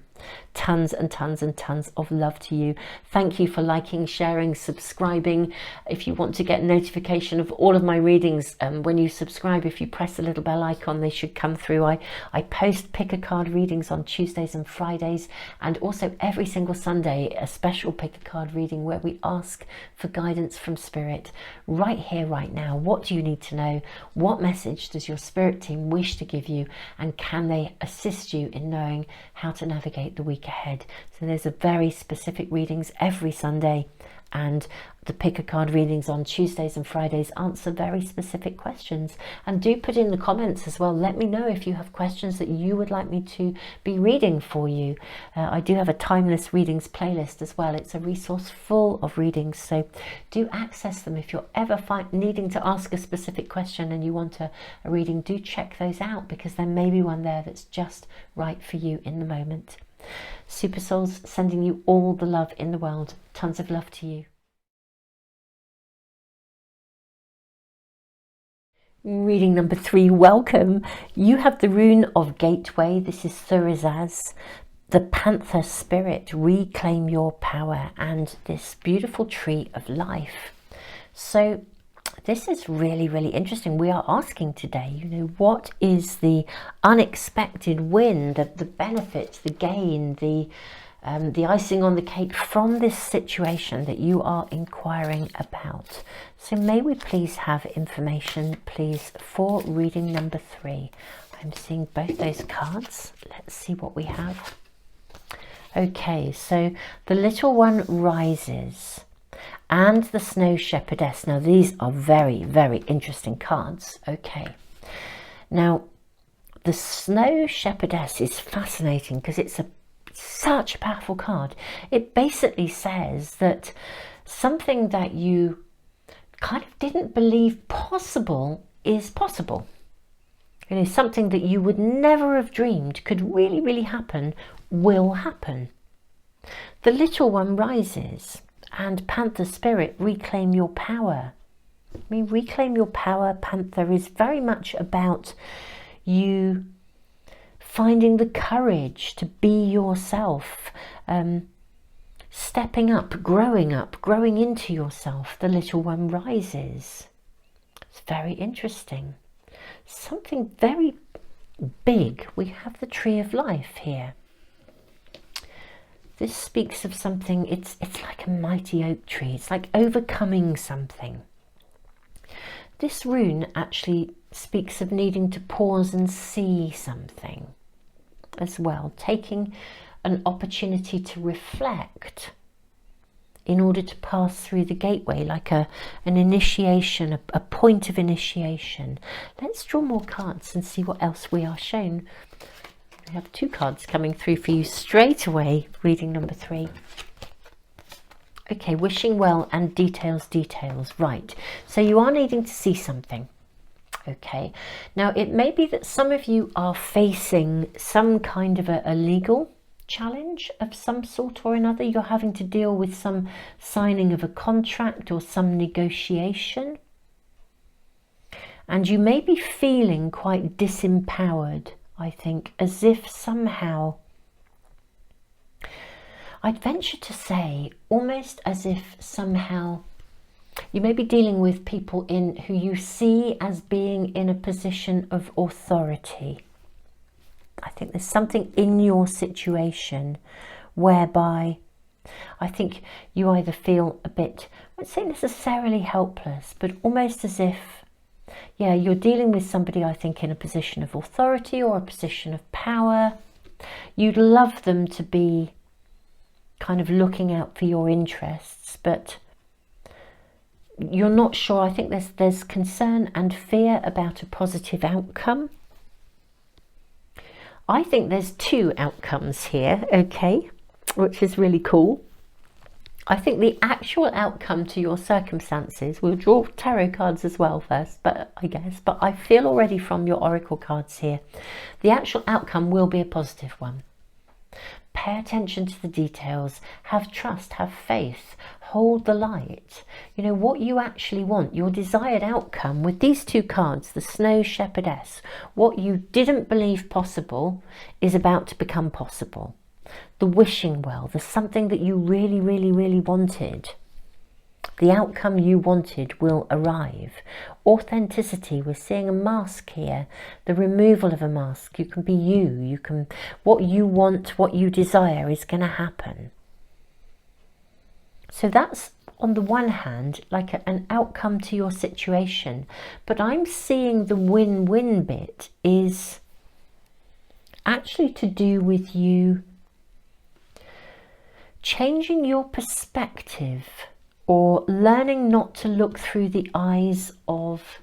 Tons and tons and tons of love to you. Thank you for liking, sharing, subscribing. If you want to get notification of all of my readings, when you subscribe, if you press the little bell icon, they should come through. I post pick a card readings on Tuesdays and Fridays, and also every single Sunday a special pick a card reading where we ask for guidance from Spirit right here, right now. What do you need to know? What message does your Spirit team wish to give you, and can they assist you in knowing how to navigate the week ahead? So there's a very specific readings every Sunday, and the pick a card readings on Tuesdays and Fridays answer very specific questions. And do put in the comments as well, let me know if you have questions that you would like me to be reading for you. I do have a timeless readings playlist as well. It's a resource full of readings, so do access them. If you're ever needing to ask a specific question and you want a reading, do check those out, because there may be one there that's just right for you in the moment. Super Souls, sending you all the love in the world. Tons of love to you. Reading number 3, welcome. You have the rune of Gateway. This is Thurizaz, the Panther Spirit. Reclaim your power, and this beautiful tree of life. So this is really, really interesting. We are asking today, what is the unexpected win, the benefit, the gain, the icing on the cake from this situation that you are inquiring about. So may we please have information, please, for reading number 3. I'm seeing both those cards. Let's see what we have. Okay, so the little one rises, and the Snow Shepherdess. Now these are very, very interesting cards. Okay, now the Snow Shepherdess is fascinating because it's such a powerful card. It basically says that something that you kind of didn't believe possible is possible. Something that you would never have dreamed could really, really happen will happen. The little one rises, and Panther Spirit, reclaim your power. Reclaim your power, Panther, is very much about you finding the courage to be yourself, stepping up, growing into yourself. The little one rises. It's very interesting. Something very big. We have the tree of life here. This speaks of something, it's like a mighty oak tree. It's like overcoming something. This rune actually speaks of needing to pause and see something as well, taking an opportunity to reflect in order to pass through the gateway, like an initiation, a point of initiation. Let's draw more cards and see what else we are shown. We have 2 cards coming through for you straight away, reading number 3. Okay, wishing well and details, details. Right, so you are needing to see something. Okay, now it may be that some of you are facing some kind of a legal challenge of some sort or another. You're having to deal with some signing of a contract or some negotiation. And you may be feeling quite disempowered, I think, as if somehow, I'd venture to say, almost as if somehow you may be dealing with people who you see as being in a position of authority. I think there's something in your situation whereby I think you either feel a bit, I wouldn't say necessarily helpless, but almost as if, yeah, you're dealing with somebody, I think, in a position of authority or a position of power. You'd love them to be kind of looking out for your interests, but you're not sure. I think there's concern and fear about a positive outcome. I think there's 2 outcomes here, okay, which is really cool. I think the actual outcome to your circumstances, we'll draw tarot cards as well first, but I feel already from your oracle cards here, the actual outcome will be a positive one. Pay attention to the details, have trust, have faith, hold the light. You know, what you actually want, your desired outcome with these 2 cards, the Snow Shepherdess, what you didn't believe possible is about to become possible. The wishing well, the something that you really, really, really wanted. The outcome you wanted will arrive. Authenticity, we're seeing a mask here, the removal of a mask. You can be you can, what you want, what you desire is going to happen. So that's on the one hand like an outcome to your situation, but I'm seeing the win-win bit is actually to do with you changing your perspective or learning not to look through the eyes of,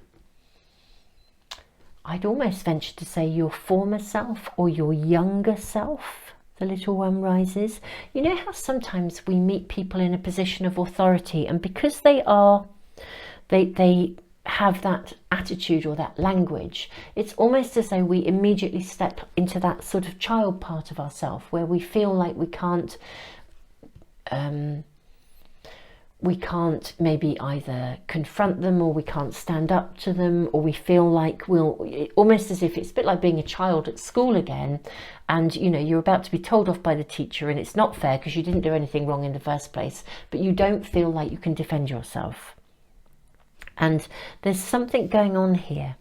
I'd almost venture to say, your former self or your younger self. The little one rises. You know how sometimes we meet people in a position of authority, and because they have that attitude or that language, it's almost as though we immediately step into that sort of child part of ourselves where we feel like we can't maybe either confront them, or we can't stand up to them, or we feel like almost as if it's a bit like being a child at school again, and you know you're about to be told off by the teacher and it's not fair because you didn't do anything wrong in the first place, but you don't feel like you can defend yourself. And there's something going on here.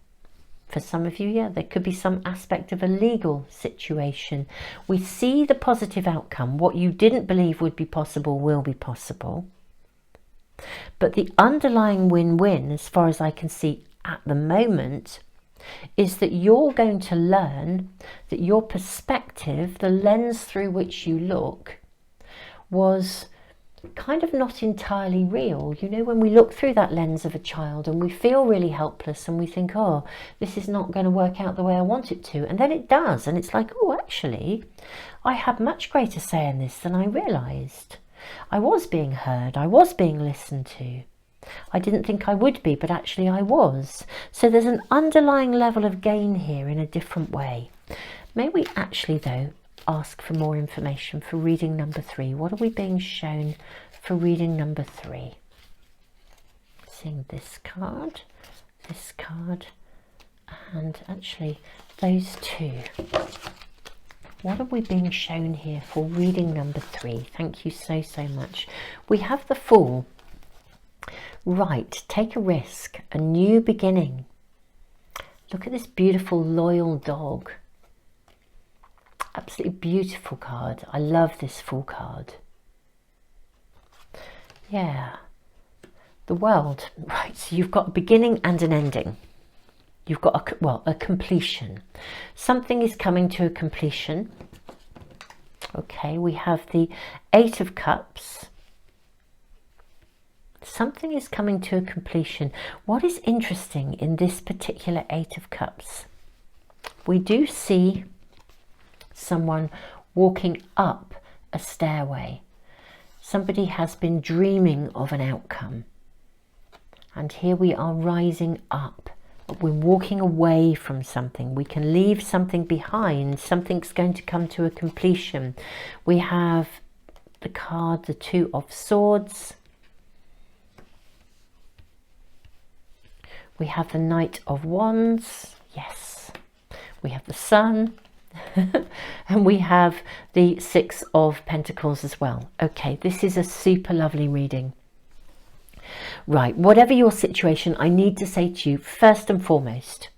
For some of you, yeah, there could be some aspect of a legal situation. We see the positive outcome. What you didn't believe would be possible will be possible. But the underlying win-win, as far as I can see at the moment, is that you're going to learn that your perspective, the lens through which you look, was kind of not entirely real. You know, when we look through that lens of a child and we feel really helpless and we think, oh, this is not going to work out the way I want it to, and then it does, and it's like, oh, actually I had much greater say in this than I realized. I was being heard, I was being listened to. I didn't think I would be, but actually I was. So there's an underlying level of gain here in a different way. May we actually, though, ask for more information for reading number 3. What are we being shown for reading number 3? Seeing this card, and actually those 2. What are we being shown here for reading number 3? Thank you so much. We have the Fool. Right, take a risk, a new beginning. Look at this beautiful loyal dog. Absolutely beautiful card. I love this Fool card. Yeah. The World. Right, so you've got a beginning and an ending. You've got a completion. Something is coming to a completion. Okay, we have the 8 of Cups. Something is coming to a completion. What is interesting in this particular Eight of Cups, we do see someone walking up a stairway. Somebody has been dreaming of an outcome. And here we are rising up. We're walking away from something. We can leave something behind. Something's going to come to a completion. We have the card, the Two of Swords. We have the Knight of Wands. Yes. We have the Sun. And we have the Six of Pentacles as well. Okay, this is a super lovely reading. Right, whatever your situation, I need to say to you, first and foremost,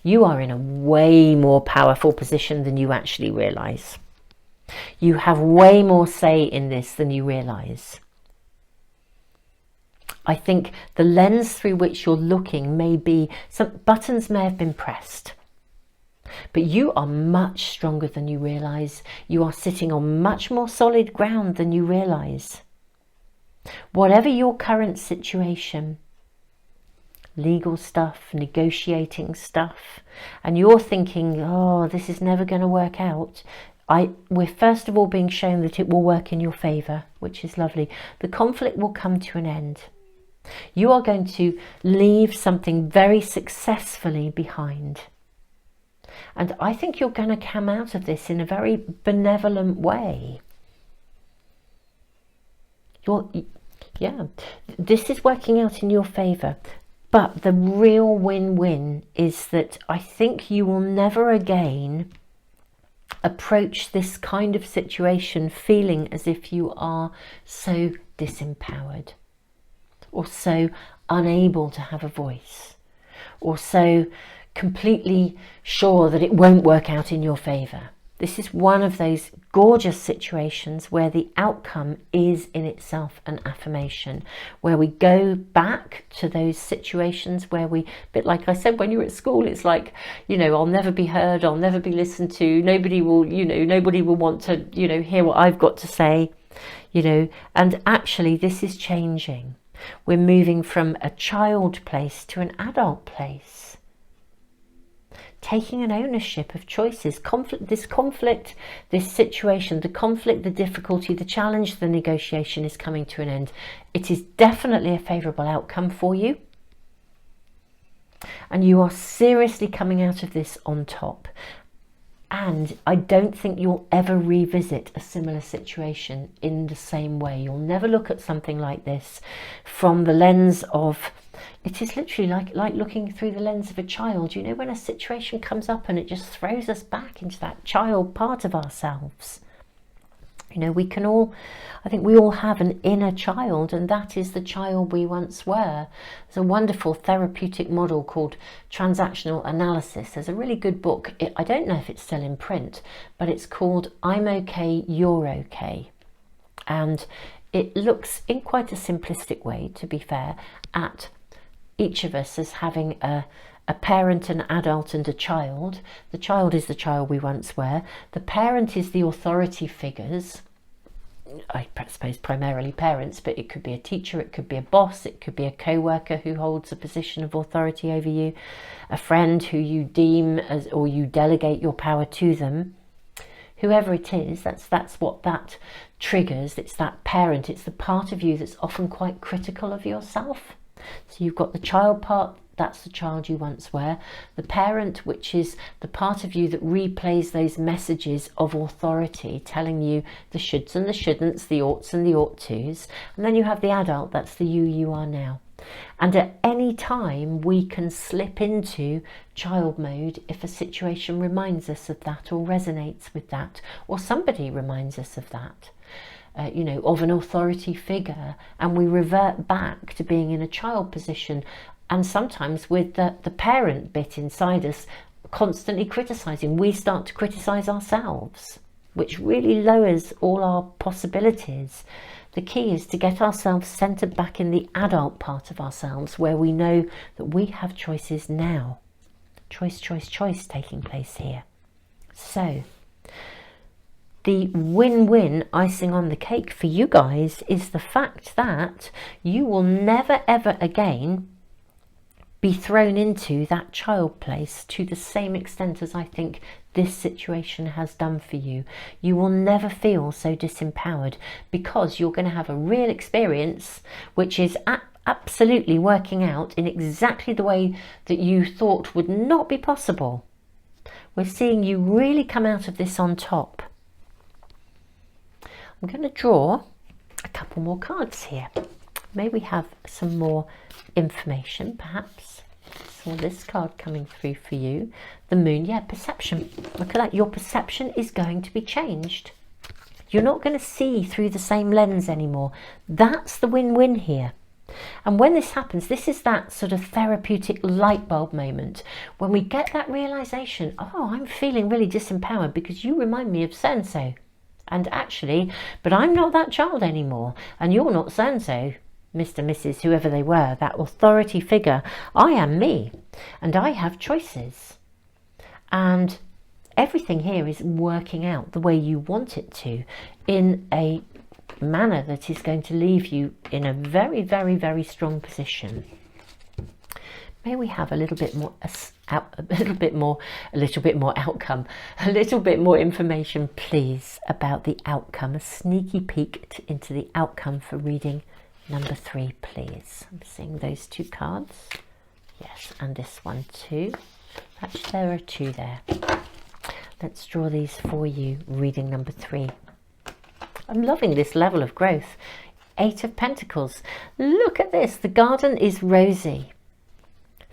you are in a way more powerful position than you actually realise. You have way more say in this than you realise. I think the lens through which you're looking may be, some buttons may have been pressed. But you are much stronger than you realise. You are sitting on much more solid ground than you realise. Whatever your current situation, legal stuff, negotiating stuff, and you're thinking, oh, this is never going to work out, we're first of all being shown that it will work in your favour, which is lovely. The conflict will come to an end. You are going to leave something very successfully behind. And I think you're going to come out of this in a very benevolent way. Yeah, this is working out in your favour. But the real win-win is that I think you will never again approach this kind of situation feeling as if you are so disempowered, or so unable to have a voice, or so completely sure that it won't work out in your favour. This is one of those gorgeous situations where the outcome is in itself an affirmation, where we go back to those situations where we, a bit like I said, when you're at school, it's like, you know, I'll never be heard, I'll never be listened to, nobody will, you know, nobody will want to, you know, hear what I've got to say, you know, and actually this is changing. We're moving from a child place to an adult place. Taking an ownership of choices. This conflict, this situation, the conflict, the difficulty, the challenge, the negotiation is coming to an end. It is definitely a favourable outcome for you. And you are seriously coming out of this on top. And I don't think you'll ever revisit a similar situation in the same way. You'll never look at something like this from the lens of, it is literally like looking through the lens of a child. You know, when a situation comes up and it just throws us back into that child part of ourselves. You know, we can all, I think we all have an inner child, and that is the child we once were. There's a wonderful therapeutic model called transactional analysis. There's a really good book. I don't know if it's still in print, but it's called I'm Okay, You're Okay. And it looks in quite a simplistic way, to be fair, at each of us as having a parent, an adult and a child. The child is the child we once were. The parent is the authority figures. I suppose primarily parents, but it could be a teacher, it could be a boss, it could be a co-worker who holds a position of authority over you, a friend who you deem as, or you delegate your power to them. Whoever it is, that's what that triggers. It's that parent. It's the part of you that's often quite critical of yourself. So you've got the child part, that's the child you once were. The parent, which is the part of you that replays those messages of authority, telling you the shoulds and the shouldn'ts, the oughts and the ought tos. And then you have the adult, that's the you are now. And at any time we can slip into child mode if a situation reminds us of that, or resonates with that, or somebody reminds us of that. You know, of an authority figure, and we revert back to being in a child position, and sometimes with the parent bit inside us constantly criticising, we start to criticise ourselves, which really lowers all our possibilities. The key is to get ourselves centred back in the adult part of ourselves, where we know that we have choices now. Choice, choice, choice taking place here. So the win-win icing on the cake for you guys is the fact that you will never ever again be thrown into that child place to the same extent as I think this situation has done for you. You will never feel so disempowered, because you're going to have a real experience which is absolutely working out in exactly the way that you thought would not be possible. We're seeing you really come out of this on top. I'm going to draw a couple more cards here. May we have some more information, perhaps? So this card coming through for you. The moon, yeah, perception. Look at that. Your perception is going to be changed. You're not going to see through the same lens anymore. That's the win-win here. And when this happens, this is that sort of therapeutic light bulb moment when we get that realization, oh, I'm feeling really disempowered because you remind me of so-and-so. And actually, but I'm not that child anymore, and you're not so-and-so, Mr. Mrs. whoever they were, that authority figure. I am me, and I have choices. And everything here is working out the way you want it to, in a manner that is going to leave you in a very, very, very strong position. May we have a little bit more outcome, a little bit more information, please, about the outcome, a sneaky peek into the outcome for reading number 3, please. I'm seeing those 2 cards. Yes, and this one too. Actually, there are 2 there. Let's draw these for you, reading number 3. I'm loving this level of growth. 8 of Pentacles. Look at this. The garden is rosy.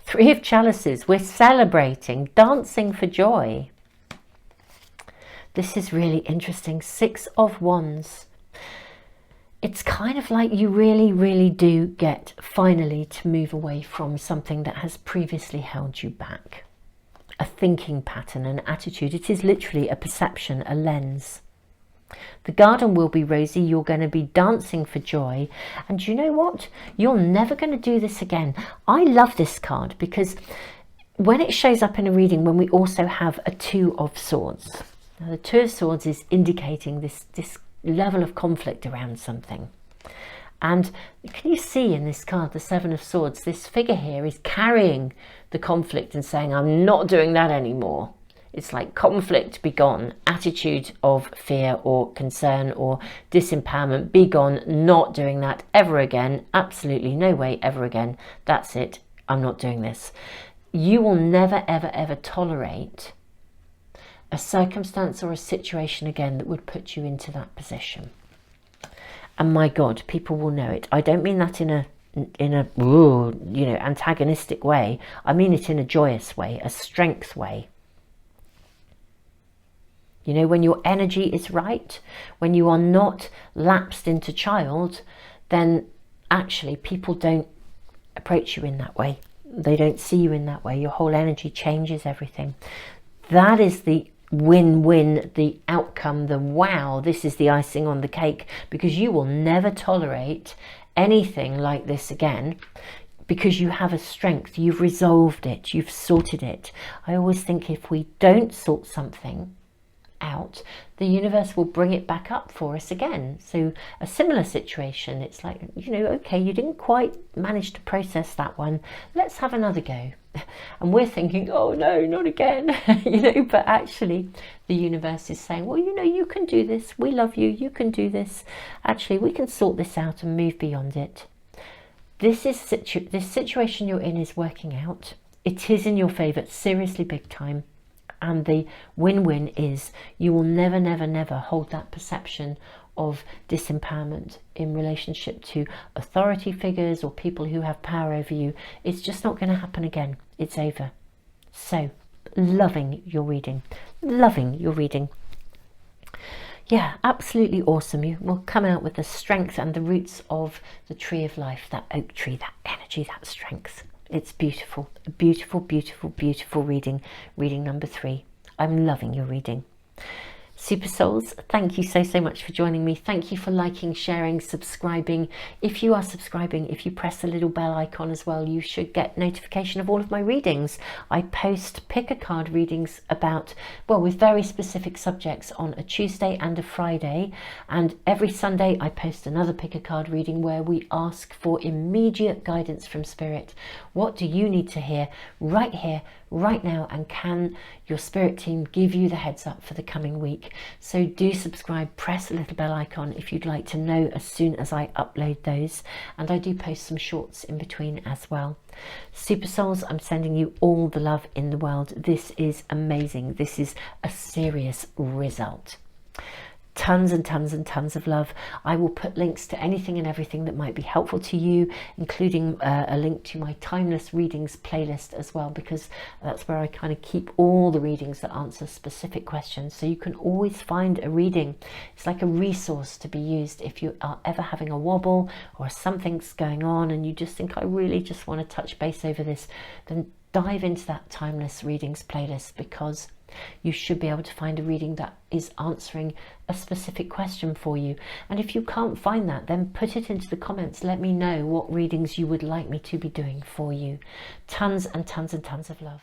3 of Chalices. We're celebrating, dancing for joy. This is really interesting. 6 of Wands. It's kind of like you really, really do get finally to move away from something that has previously held you back. A thinking pattern, an attitude. It is literally a perception, a lens. The garden will be rosy. You're going to be dancing for joy. And you know what? You're never going to do this again. I love this card because when it shows up in a reading, when we also have a 2 of Swords. Now, the 2 of Swords is indicating this level of conflict around something. And can you see in this card, the 7 of Swords, this figure here is carrying the conflict and saying, I'm not doing that anymore. It's like conflict be gone, attitude of fear or concern or disempowerment be gone, not doing that ever again, absolutely no way ever again, that's it, I'm not doing this. You will never ever ever tolerate a circumstance or a situation again that would put you into that position. And my God, people will know it. I don't mean that in a antagonistic way. I mean it in a joyous way, a strength way. You know, when your energy is right, when you are not lapsed into child, then actually people don't approach you in that way. They don't see you in that way. Your whole energy changes everything. That is the win-win, the outcome, the wow, this is the icing on the cake, because you will never tolerate anything like this again, because you have a strength, you've resolved it, you've sorted it. I always think if we don't sort something out, the universe will bring it back up for us again. So a similar situation, it's like, you know, okay, you didn't quite manage to process that one, let's have another go. And we're thinking, oh no, not again. You know, but actually the universe is saying, well, you know, you can do this, we love you, you can do this, actually we can sort this out and move beyond it. This situation you're in is working out. It is in your favor, seriously, big time. And the win-win is you will never, never, never hold that perception of disempowerment in relationship to authority figures or people who have power over you. It's just not going to happen again. It's over. So, loving your reading. Loving your reading. Yeah, absolutely awesome. You will come out with the strength and the roots of the tree of life, that oak tree, that energy, that strength. It's beautiful, a beautiful, beautiful, beautiful reading. Reading number 3. I'm loving your reading. Super souls, thank you so much for joining me. Thank you for liking, sharing, subscribing. If you are subscribing, if you press the little bell icon as well, you should get notification of all of my readings. I post pick a card readings about, well, with very specific subjects on a Tuesday and a Friday, and every Sunday I post another pick a card reading where we ask for immediate guidance from Spirit. What do you need to hear right here, right now, and can your Spirit team give you the heads up for the coming week? So do subscribe, press the little bell icon if you'd like to know as soon as I upload those, and I do post some shorts in between as well. Super souls, I'm sending you all the love in the world. This is amazing. This is a serious result. Tons and tons and tons of love. I will put links to anything and everything that might be helpful to you, including a link to my timeless readings playlist as well, because that's where I kind of keep all the readings that answer specific questions, so you can always find a reading. It's like a resource to be used if you are ever having a wobble or something's going on and you just think, I really just want to touch base over this, then dive into that timeless readings playlist, because you should be able to find a reading that is answering a specific question for you. And if you can't find that, then put it into the comments. Let me know what readings you would like me to be doing for you. Tons and tons and tons of love.